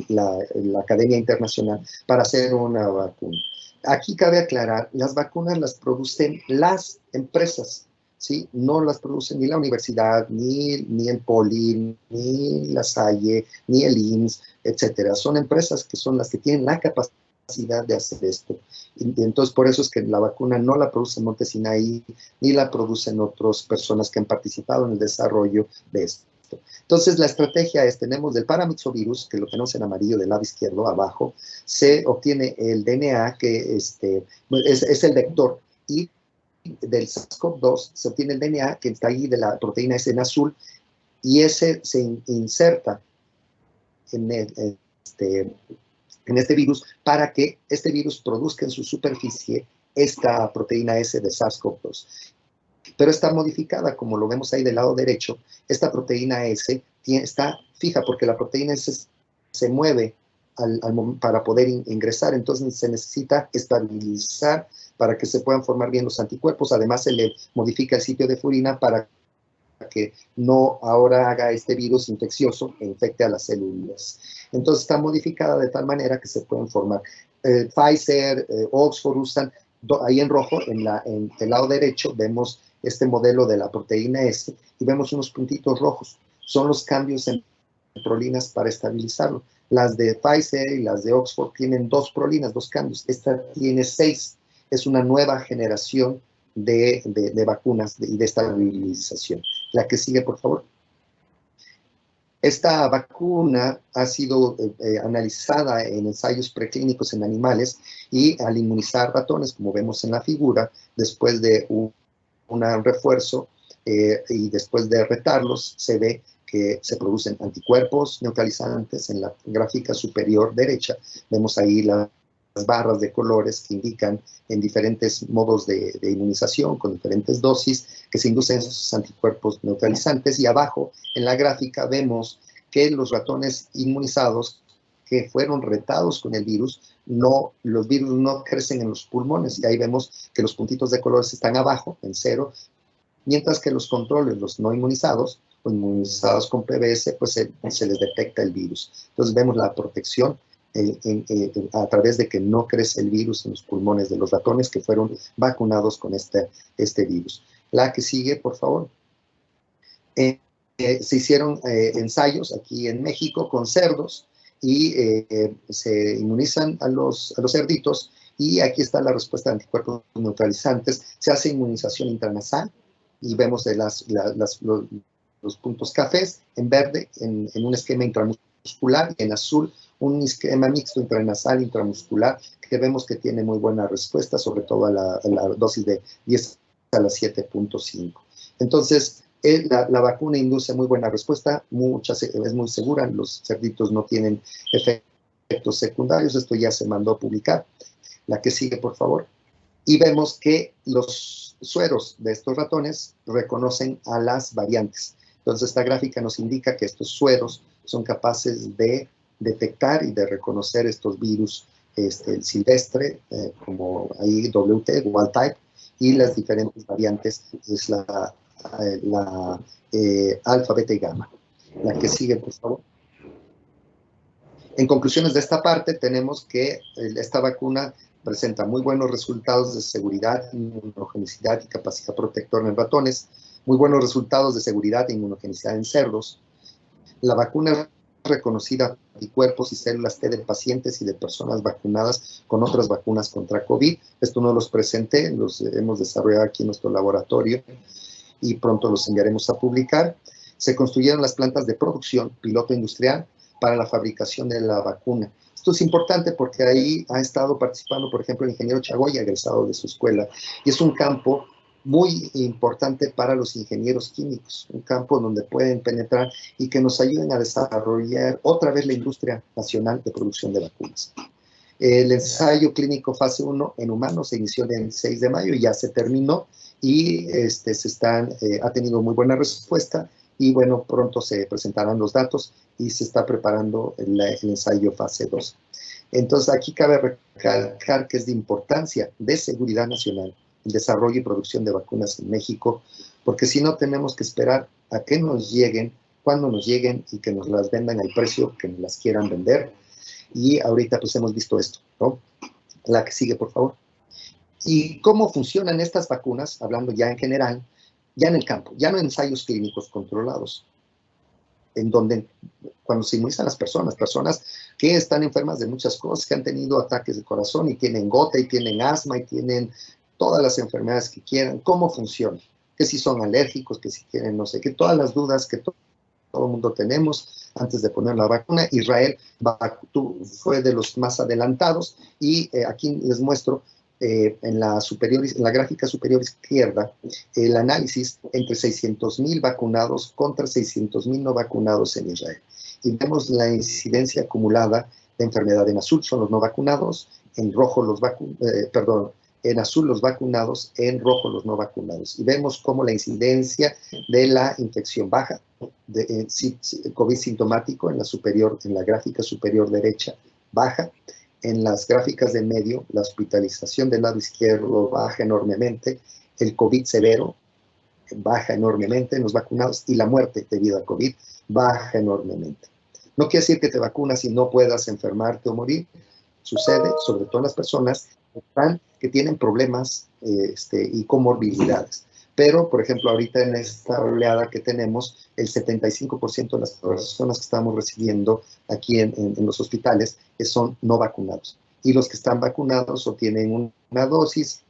la Academia Internacional para hacer una vacuna. Aquí cabe aclarar, las vacunas las producen las empresas, ¿sí? No las produce ni la universidad, ni el Poli, ni la Salle, ni el IMSS, etcétera. Son empresas que son las que tienen la capacidad de hacer esto. Y entonces, por eso es que la vacuna no la produce Monte Sinaí, ni la producen otras personas que han participado en el desarrollo de esto. Entonces, la estrategia es, tenemos del paramyxovirus, que lo tenemos en amarillo del lado izquierdo, abajo, se obtiene el DNA, que es el vector, y del SARS-CoV-2 se obtiene el DNA, que está ahí de la proteína S en azul, y ese se inserta en este virus para que este virus produzca en su superficie esta proteína S de SARS-CoV-2. Pero está modificada, como lo vemos ahí del lado derecho. Esta proteína S está fija porque la proteína S se mueve para poder ingresar, entonces se necesita estabilizar para que se puedan formar bien los anticuerpos. Además, se le modifica el sitio de furina para que no ahora haga este virus infeccioso e infecte a las células. Entonces está modificada de tal manera que se pueden formar. Pfizer, Oxford usan, ahí en rojo, en el lado derecho, vemos este modelo de la proteína S y vemos unos puntitos rojos. Son los cambios en prolinas para estabilizarlo. Las de Pfizer y las de Oxford tienen 2 prolinas, 2 cambios. Esta tiene 6. Es una nueva generación de vacunas y de estabilización. La que sigue, por favor. Esta vacuna ha sido analizada en ensayos preclínicos en animales y al inmunizar ratones, como vemos en la figura, después de un refuerzo y después de retarlos, se ve que se producen anticuerpos neutralizantes. En la gráfica superior derecha vemos ahí las barras de colores que indican en diferentes modos de inmunización con diferentes dosis que se inducen esos anticuerpos neutralizantes, y abajo en la gráfica vemos que los ratones inmunizados que fueron retados con el virus, los virus no crecen en los pulmones, y ahí vemos que los puntitos de colores están abajo en 0, mientras que los controles, los no inmunizados o inmunizados con PBS, pues se les detecta el virus. Entonces vemos la protección a través de que no crece el virus en los pulmones de los ratones que fueron vacunados con este virus. La que sigue, por favor. Se hicieron ensayos aquí en México con cerdos y se inmunizan a los cerditos, y aquí está la respuesta de anticuerpos neutralizantes. Se hace inmunización intranasal y vemos los puntos cafés, en verde en un esquema intramuscular, y en azul un esquema mixto intranasal intramuscular, que vemos que tiene muy buena respuesta, sobre todo a la dosis de 10 a la 7.5. Entonces, la vacuna induce muy buena respuesta, es muy segura, los cerditos no tienen efectos secundarios. Esto ya se mandó a publicar. La que sigue, por favor. Y vemos que los sueros de estos ratones reconocen a las variantes. Entonces, esta gráfica nos indica que estos sueros son capaces de detectar y de reconocer estos virus silvestre, como ahí WT, wild type, y las diferentes variantes, es la alfa, beta y gamma. La que sigue, por favor. En conclusiones de esta parte, tenemos que esta vacuna presenta muy buenos resultados de seguridad, inmunogenicidad y capacidad protectora en ratones, muy buenos resultados de seguridad e inmunogenicidad en cerdos. La vacuna es reconocida por anticuerpos y células T de pacientes y de personas vacunadas con otras vacunas contra COVID. Esto no los presenté, los hemos desarrollado aquí en nuestro laboratorio y pronto los enviaremos a publicar. Se construyeron las plantas de producción piloto industrial para la fabricación de la vacuna. Esto es importante porque ahí ha estado participando, por ejemplo, el ingeniero Chagoya, egresado de su escuela, y es un campo muy importante para los ingenieros químicos, un campo donde pueden penetrar y que nos ayuden a desarrollar otra vez la industria nacional de producción de vacunas. El ensayo clínico fase 1 en humanos se inició el 6 de mayo, ya se terminó y ha tenido muy buena respuesta y bueno, pronto se presentarán los datos y se está preparando el ensayo fase 2. Entonces aquí cabe recalcar que es de importancia de seguridad nacional el desarrollo y producción de vacunas en México, porque si no tenemos que esperar a que nos lleguen, cuando nos lleguen y que nos las vendan al precio que nos las quieran vender. Y ahorita pues hemos visto esto, ¿no? La que sigue, por favor. ¿Y cómo funcionan estas vacunas? Hablando ya en general, ya en el campo, ya no en ensayos clínicos controlados, en donde cuando se inmunizan las personas que están enfermas de muchas cosas, que han tenido ataques de corazón y tienen gota y tienen asma y tienen todas las enfermedades que quieran, ¿cómo funciona? Que si son alérgicos, que si quieren no sé qué, todas las dudas que todo el mundo tenemos antes de poner la vacuna. Israel fue de los más adelantados y aquí les muestro en la gráfica superior izquierda el análisis entre 600,000 vacunados contra 600,000 no vacunados en Israel. Y vemos la incidencia acumulada de enfermedad en azul, son los no vacunados, en rojo en azul los vacunados, en rojo los no vacunados. Y vemos cómo la incidencia de la infección baja, de COVID sintomático en la gráfica superior derecha, baja. En las gráficas de medio, la hospitalización del lado izquierdo baja enormemente, el COVID severo baja enormemente en los vacunados y la muerte debido a COVID baja enormemente. No quiere decir que te vacunas y no puedas enfermarte o morir. Sucede, sobre todo en las personas que tienen problemas y comorbilidades. Pero, por ejemplo, ahorita en esta oleada que tenemos, el 75% de las personas que estamos recibiendo aquí en los hospitales son no vacunados. Y los que están vacunados o tienen una dosis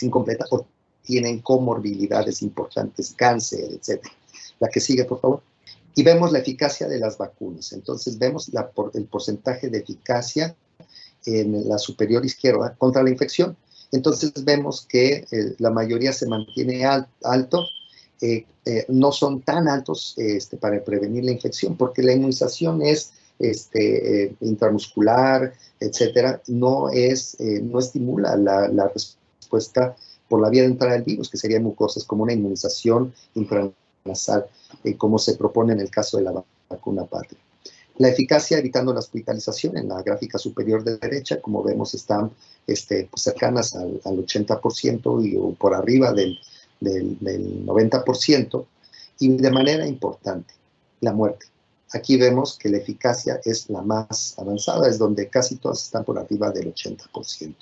incompleta, o tienen comorbilidades importantes, cáncer, etc. La que sigue, por favor. Y vemos la eficacia de las vacunas. Entonces, vemos el porcentaje de eficacia en la superior izquierda contra la infección. Entonces vemos que la mayoría se mantiene alto, no son tan altos para prevenir la infección, porque la inmunización es intramuscular, etcétera, no estimula la respuesta por la vía de entrada del virus, que serían mucosas como una inmunización intranasal, como se propone en el caso de la vacuna Patria. La eficacia evitando la hospitalización en la gráfica superior de derecha, como vemos, están cercanas al 80% o por arriba del 90%. Y de manera importante, la muerte. Aquí vemos que la eficacia es la más avanzada, es donde casi todas están por arriba del 80%.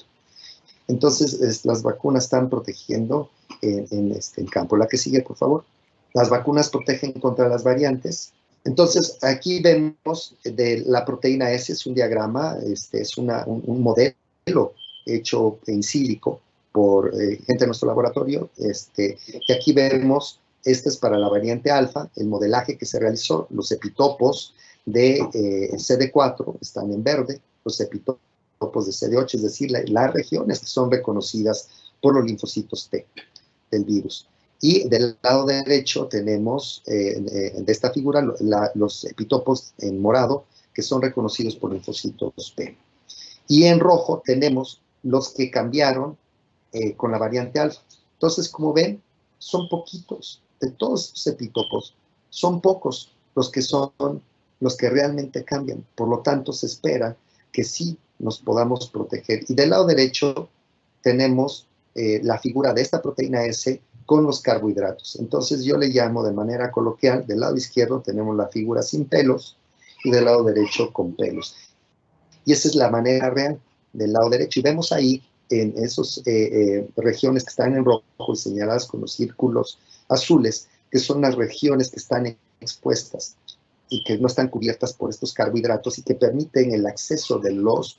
Entonces, las vacunas están protegiendo en el campo. La que sigue, por favor. Las vacunas protegen contra las variantes. Entonces, aquí vemos de la proteína S, es un diagrama, es un modelo hecho en sílico por gente de nuestro laboratorio. Y aquí vemos, este es para la variante alfa, el modelaje que se realizó, los epitopos de CD4 están en verde, los epitopos de CD8, es decir, las regiones que son reconocidas por los linfocitos T del virus. Y del lado derecho tenemos de esta figura los epitopos en morado que son reconocidos por linfocitos P. Y en rojo tenemos los que cambiaron con la variante alfa. Entonces, como ven, son poquitos. De todos estos epitopos, son pocos los que realmente cambian. Por lo tanto, se espera que sí nos podamos proteger. Y del lado derecho tenemos la figura de esta proteína S con los carbohidratos. Entonces yo le llamo de manera coloquial, del lado izquierdo tenemos la figura sin pelos y del lado derecho con pelos. Y esa es la manera real del lado derecho. Y vemos ahí en esas regiones que están en rojo y señaladas con los círculos azules, que son las regiones que están expuestas y que no están cubiertas por estos carbohidratos y que permiten el acceso de los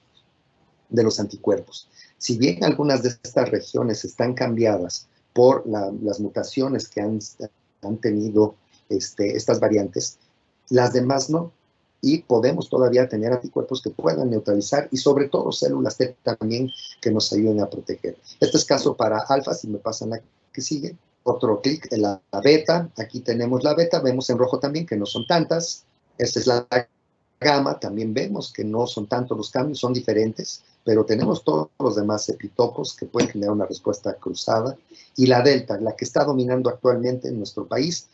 anticuerpos. Si bien algunas de estas regiones están cambiadas por las mutaciones que han tenido estas variantes, las demás no. Y podemos todavía tener anticuerpos que puedan neutralizar y sobre todo células T también que nos ayuden a proteger. Este es caso para alfa, si me pasan la que sigue. Otro clic en la beta. Aquí tenemos la beta, vemos en rojo también que no son tantas. Esta es la gamma, también vemos que no son tantos los cambios, son diferentes, pero tenemos todos los demás epitopos que pueden generar una respuesta cruzada. Y la delta, la que está dominando actualmente en nuestro país.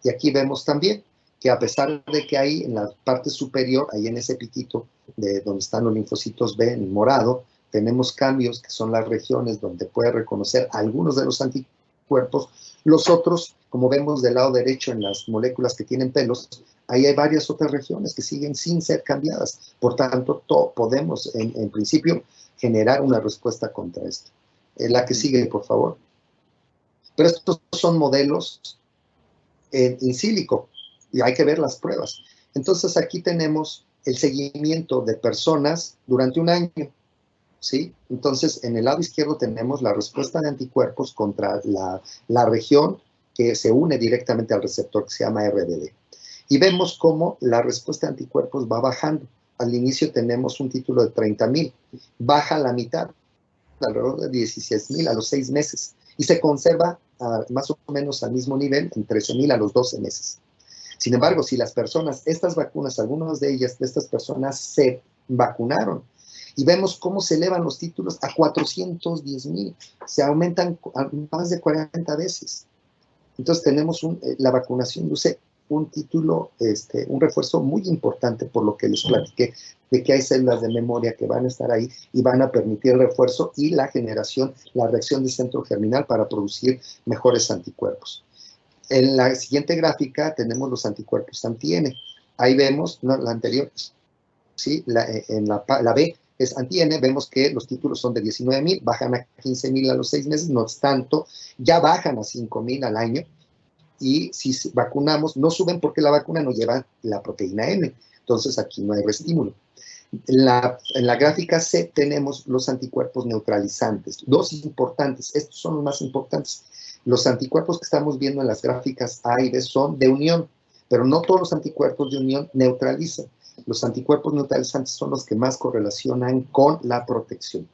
Y aquí vemos también que a pesar de que hay en la parte superior, ahí en ese piquito de donde están los linfocitos B en morado, tenemos cambios que son las regiones donde puede reconocer algunos de los anticuerpos. Los otros, como vemos del lado derecho en las moléculas que tienen pelos, ahí hay varias otras regiones que siguen sin ser cambiadas. Por tanto, podemos, en principio, generar una respuesta contra esto. La que sigue, por favor. Pero estos son modelos in silico. Y hay que ver las pruebas. Entonces, aquí tenemos el seguimiento de personas durante un año, ¿sí? Entonces, en el lado izquierdo tenemos la respuesta de anticuerpos contra la región que se une directamente al receptor que se llama RBD. Y vemos cómo la respuesta de anticuerpos va bajando. Al inicio tenemos un título de 30,000. Baja a la mitad, alrededor de 16,000 a los 6 meses. Y se conserva más o menos al mismo nivel, en 13,000 a los 12 meses. Sin embargo, si las personas, estas vacunas, algunas de ellas, de estas personas se vacunaron y vemos cómo se elevan los títulos a 410,000, se aumentan a más de 40 veces. Entonces tenemos la vacunación luce un título, un refuerzo muy importante por lo que les platiqué, de que hay células de memoria que van a estar ahí y van a permitir el refuerzo y la generación, la reacción del centro germinal para producir mejores anticuerpos. En la siguiente gráfica tenemos los anticuerpos anti-N. Ahí vemos, no, la anterior, ¿sí? La B es anti-N, vemos que los títulos son de 19,000, bajan a 15,000 a los 6 meses, no obstante, ya bajan a 5,000 al año, y si vacunamos, no suben porque la vacuna no lleva la proteína N, entonces aquí no hay reestímulo. En la gráfica C tenemos los anticuerpos neutralizantes, dos importantes, estos son los más importantes. Los anticuerpos que estamos viendo en las gráficas A y B son de unión, pero no todos los anticuerpos de unión neutralizan. Los anticuerpos neutralizantes son los que más correlacionan con la protección.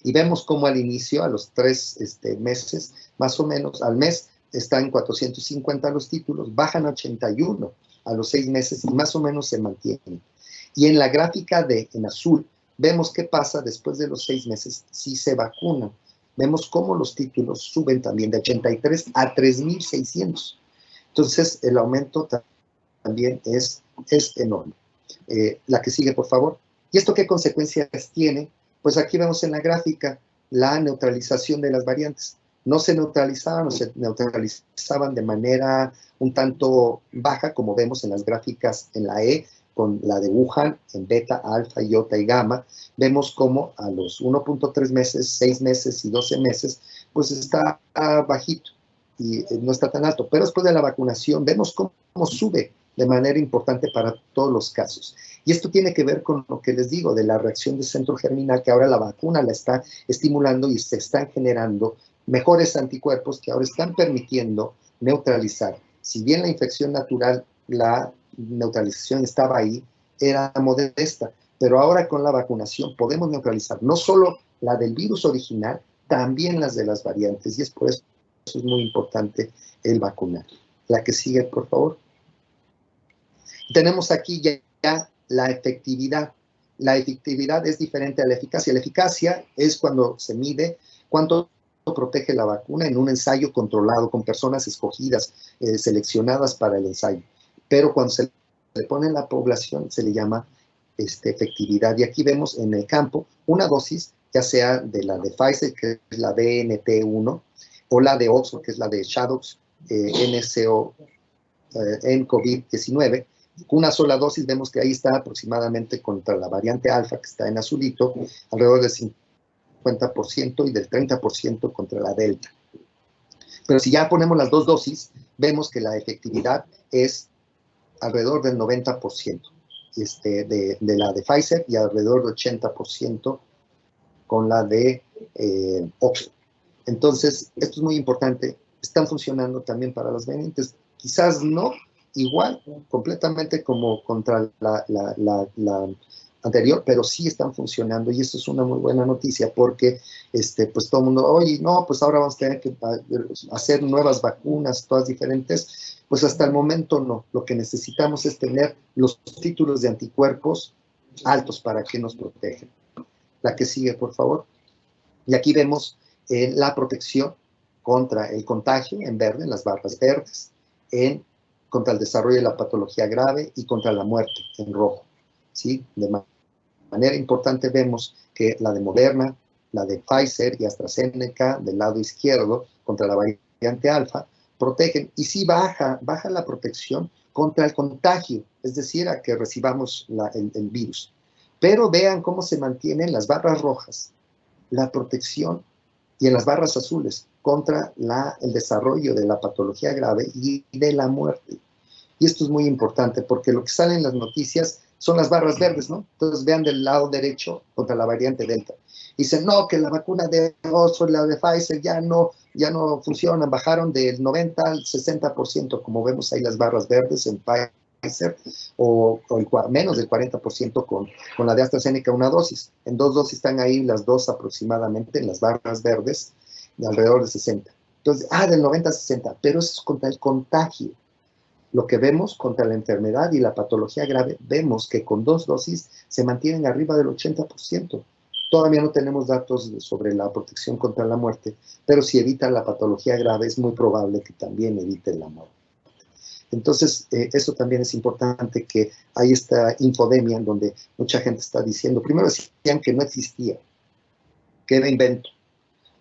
Y vemos cómo al inicio, a los 3 meses, más o menos al mes, están en 450 los títulos, bajan a 81 a los 6 meses y más o menos se mantienen. Y en la gráfica D, en azul, vemos qué pasa después de los 6 meses si se vacunan. Vemos cómo los títulos suben también de 83 a 3,600. Entonces, el aumento también es enorme. La que sigue, por favor. ¿Y esto qué consecuencias tiene? Pues aquí vemos en la gráfica la neutralización de las variantes. No se neutralizaban o se neutralizaban de manera un tanto baja, como vemos en las gráficas en la E, con la de Wuhan, en beta, alfa, iota y gamma, vemos cómo a los 1.3 meses, 6 meses y 12 meses, pues está bajito y no está tan alto. Pero después de la vacunación vemos cómo sube de manera importante para todos los casos. Y esto tiene que ver con lo que les digo de la reacción del centro germinal, que ahora la vacuna la está estimulando y se están generando mejores anticuerpos que ahora están permitiendo neutralizar. Si bien la infección natural, la neutralización estaba ahí, era modesta, pero ahora con la vacunación podemos neutralizar no solo la del virus original, también las de las variantes, y es por eso es muy importante el vacunar. La que sigue, por favor. Tenemos aquí ya la efectividad. La efectividad es diferente a la eficacia. La eficacia es cuando se mide cuánto protege la vacuna en un ensayo controlado con personas escogidas, seleccionadas para el ensayo. Pero cuando se le pone en la población se le llama efectividad. Y aquí vemos en el campo una dosis, ya sea de la de Pfizer, que es la BNT1, o la de Oxford, que es la de Shadows, NCO, en COVID-19, Una sola dosis, vemos que ahí está aproximadamente contra la variante alfa, que está en azulito, alrededor del 50% y del 30% contra la delta. Pero si ya ponemos las dos dosis, vemos que la efectividad es alrededor del 90% de la de Pfizer y alrededor del 80% con la de Oxford. Entonces, esto es muy importante. Están funcionando también para las variantes. Quizás no igual, completamente como contra la anterior, pero sí están funcionando y eso es una muy buena noticia porque pues todo el mundo, oye, no, pues ahora vamos a tener que hacer nuevas vacunas, todas diferentes. Pues hasta el momento no. Lo que necesitamos es tener los títulos de anticuerpos altos para que nos protejan. La que sigue, por favor. Y aquí vemos la protección contra el contagio en verde, en las barras verdes, contra el desarrollo de la patología grave y contra la muerte en rojo. ¿Sí? De manera importante vemos que la de Moderna, la de Pfizer y AstraZeneca del lado izquierdo contra la variante alfa protegen y sí baja la protección contra el contagio, es decir, a que recibamos el virus. Pero vean cómo se mantienen las barras rojas, la protección, y en las barras azules contra el desarrollo de la patología grave y de la muerte. Y esto es muy importante porque lo que sale en las noticias son las barras verdes, ¿no? Entonces vean del lado derecho contra la variante Delta. Dicen, no, que la vacuna de Oxford, la de Pfizer ya no funcionan, bajaron del 90 al 60%, como vemos ahí las barras verdes en Pfizer, o menos del 40% con la de AstraZeneca, una dosis. En dos dosis están ahí las dos aproximadamente en las barras verdes, de alrededor de 60. Entonces, del 90 a 60, pero eso es contra el contagio. Lo que vemos contra la enfermedad y la patología grave, vemos que con dos dosis se mantienen arriba del 80%. Todavía no tenemos datos sobre la protección contra la muerte, pero si evitan la patología grave, es muy probable que también eviten la muerte. Entonces, eso también es importante, que hay esta infodemia en donde mucha gente está diciendo, primero decían que no existía, que era invento.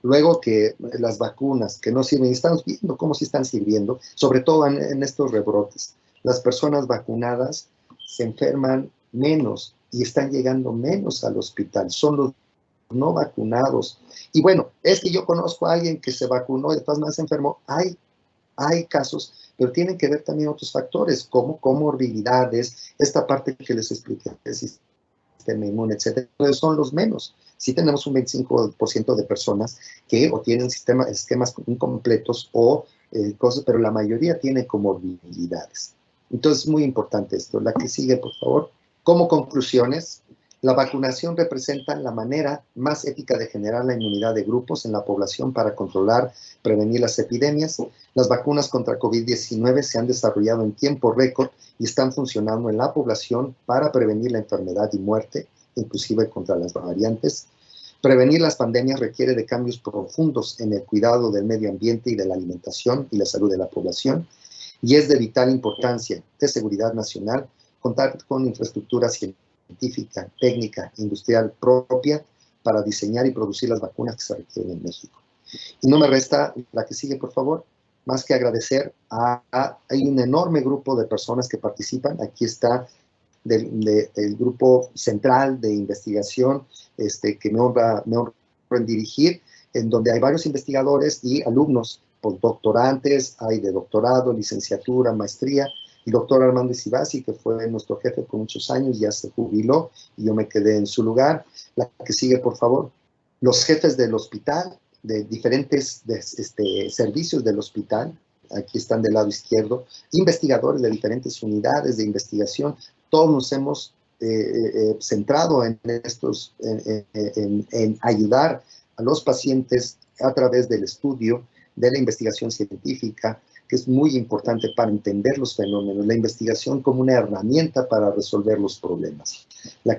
Luego que las vacunas que no sirven, y estamos viendo cómo sí están sirviendo, sobre todo en estos rebrotes. Las personas vacunadas se enferman menos y están llegando menos al hospital. Son los no vacunados. Y bueno, es que yo conozco a alguien que se vacunó y de todas maneras se enfermó. Hay casos, pero tienen que ver también otros factores, como comorbilidades, esta parte que les expliqué, el sistema inmune, etc. Entonces son los menos. Sí tenemos un 25% de personas que o tienen esquemas incompletos o cosas, pero la mayoría tiene comorbilidades. Entonces es muy importante esto. La que sigue, por favor. Como conclusiones, la vacunación representa la manera más ética de generar la inmunidad de grupos en la población para controlar, prevenir las epidemias. Las vacunas contra COVID-19 se han desarrollado en tiempo récord y están funcionando en la población para prevenir la enfermedad y muerte, inclusive contra las variantes. Prevenir las pandemias requiere de cambios profundos en el cuidado del medio ambiente y de la alimentación y la salud de la población, y es de vital importancia de seguridad nacional contar con infraestructura científica, técnica, industrial propia para diseñar y producir las vacunas que se requieren en México. Y no me resta, la que sigue, por favor, más que agradecer hay un enorme grupo de personas que participan. Aquí está del grupo central de investigación que me honra en dirigir, en donde hay varios investigadores y alumnos, postdoctorantes, hay de doctorado, licenciatura, maestría, y doctor Armando Isibasi, que fue nuestro jefe por muchos años, ya se jubiló y yo me quedé en su lugar. La que sigue, por favor. Los jefes del hospital, de diferentes servicios del hospital, aquí están del lado izquierdo, investigadores de diferentes unidades de investigación. Todos nos hemos centrado en ayudar a los pacientes a través del estudio, de la investigación científica, que es muy importante para entender los fenómenos, la investigación como una herramienta para resolver los problemas. Los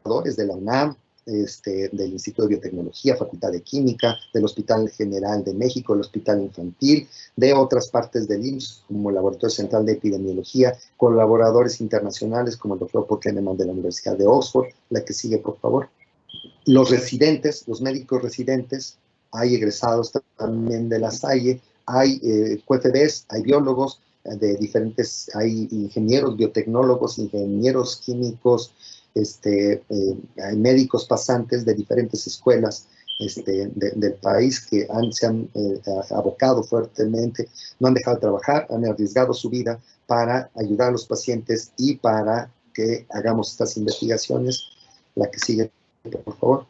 creadores de la UNAM, del Instituto de Biotecnología, Facultad de Química, del Hospital General de México, el Hospital Infantil, de otras partes del IMSS, como el Laboratorio Central de Epidemiología, colaboradores internacionales como el doctor Paul Kahneman de la Universidad de Oxford. La que sigue, por favor. Los residentes, los médicos residentes, hay egresados también de la Salle, hay QFBs, hay biólogos, de diferentes, hay ingenieros biotecnólogos, ingenieros químicos, hay médicos pasantes de diferentes escuelas del país que se han abocado fuertemente, no han dejado de trabajar, han arriesgado su vida para ayudar a los pacientes y para que hagamos estas investigaciones. La que sigue, por favor.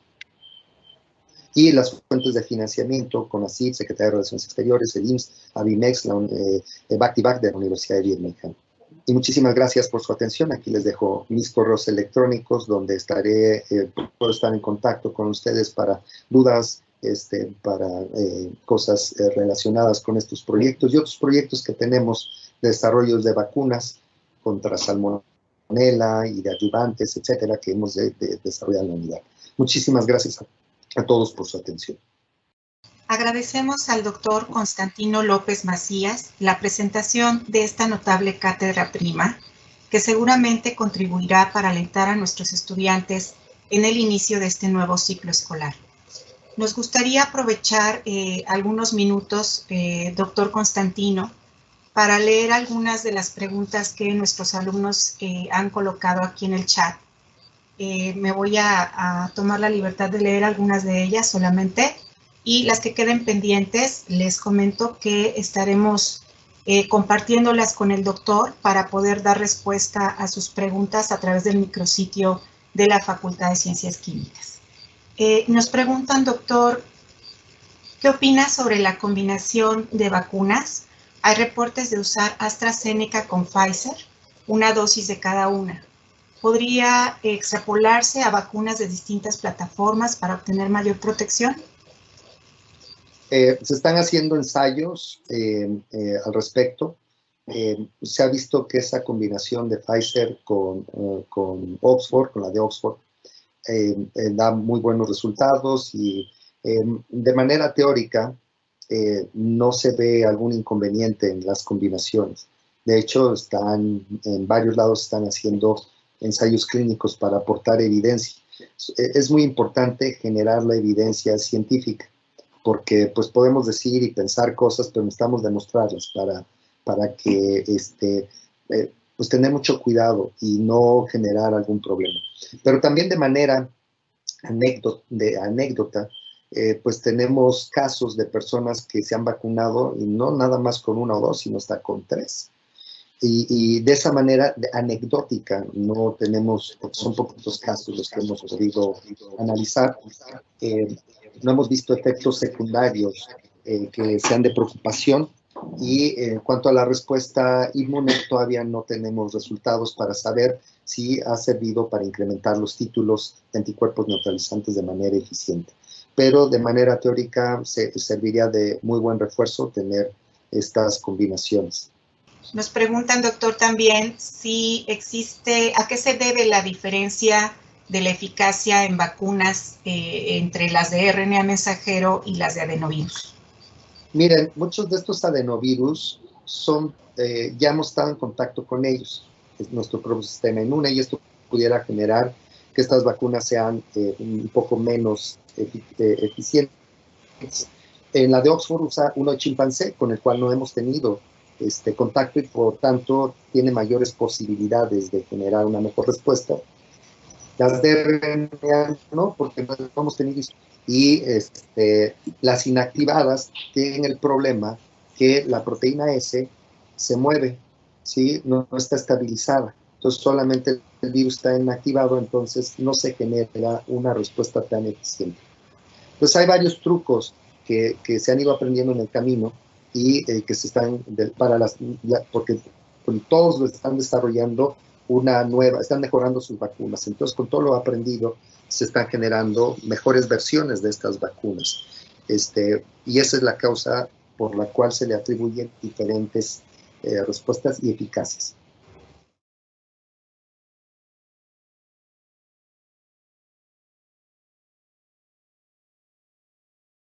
Y las fuentes de financiamiento, CONACYT, Secretaría de Relaciones Exteriores, el IMSS, ABIMEX, Back-to-Back de la Universidad de Birmingham. Y muchísimas gracias por su atención. Aquí les dejo mis correos electrónicos donde puedo estar en contacto con ustedes para dudas, para cosas relacionadas con estos proyectos y otros proyectos que tenemos de desarrollos de vacunas contra salmonela y de ayudantes, etcétera, que hemos desarrollado en la unidad. Muchísimas gracias a todos por su atención. Agradecemos al doctor Constantino López Macías la presentación de esta notable cátedra prima, que seguramente contribuirá para alentar a nuestros estudiantes en el inicio de este nuevo ciclo escolar. Nos gustaría aprovechar algunos minutos, doctor Constantino, para leer algunas de las preguntas que nuestros alumnos han colocado aquí en el chat. Me voy a tomar la libertad de leer algunas de ellas solamente, y las que queden pendientes les comento que estaremos compartiéndolas con el doctor para poder dar respuesta a sus preguntas a través del micrositio de la Facultad de Ciencias Químicas. Nos preguntan, doctor, ¿qué opina sobre la combinación de vacunas? Hay reportes de usar AstraZeneca con Pfizer, una dosis de cada una. ¿Podría extrapolarse a vacunas de distintas plataformas para obtener mayor protección? Se están haciendo ensayos al respecto. Se ha visto que esa combinación de Pfizer con Oxford, con la de Oxford, da muy buenos resultados y de manera teórica no se ve algún inconveniente en las combinaciones. De hecho, en varios lados están haciendo ensayos clínicos para aportar evidencia. Es muy importante generar la evidencia científica, porque pues podemos decir y pensar cosas, pero necesitamos demostrarlas para que pues tener mucho cuidado y no generar algún problema. Pero también de manera anécdota, pues tenemos casos de personas que se han vacunado y no nada más con 1 o 2, sino hasta con 3. Y de esa manera anecdótica, no tenemos, porque son poquitos casos los que hemos podido analizar, no hemos visto efectos secundarios que sean de preocupación, y en cuanto a la respuesta inmune todavía no tenemos resultados para saber si ha servido para incrementar los títulos de anticuerpos neutralizantes de manera eficiente. Pero de manera teórica serviría de muy buen refuerzo tener estas combinaciones. Nos preguntan, doctor, también si existe, ¿a qué se debe la diferencia de la eficacia en vacunas entre las de RNA mensajero y las de adenovirus? Miren, muchos de estos adenovirus ya hemos estado en contacto con ellos. Es nuestro propio sistema inmune, y esto pudiera generar que estas vacunas sean un poco menos eficientes. En la de Oxford usa uno de chimpancé, con el cual no hemos tenido contacto, y por tanto tiene mayores posibilidades de generar una mejor respuesta. Las de RNA no, porque no hemos tenido. Y las inactivadas tienen el problema que la proteína S se mueve, ¿sí? No está estabilizada. Entonces solamente el virus está inactivado, entonces no se genera una respuesta tan eficiente. Entonces hay varios trucos que se han ido aprendiendo en el camino, y que se están, porque todos lo están desarrollando están mejorando sus vacunas. Entonces, con todo lo aprendido, se están generando mejores versiones de estas vacunas. Y esa es la causa por la cual se le atribuyen diferentes respuestas y eficacias.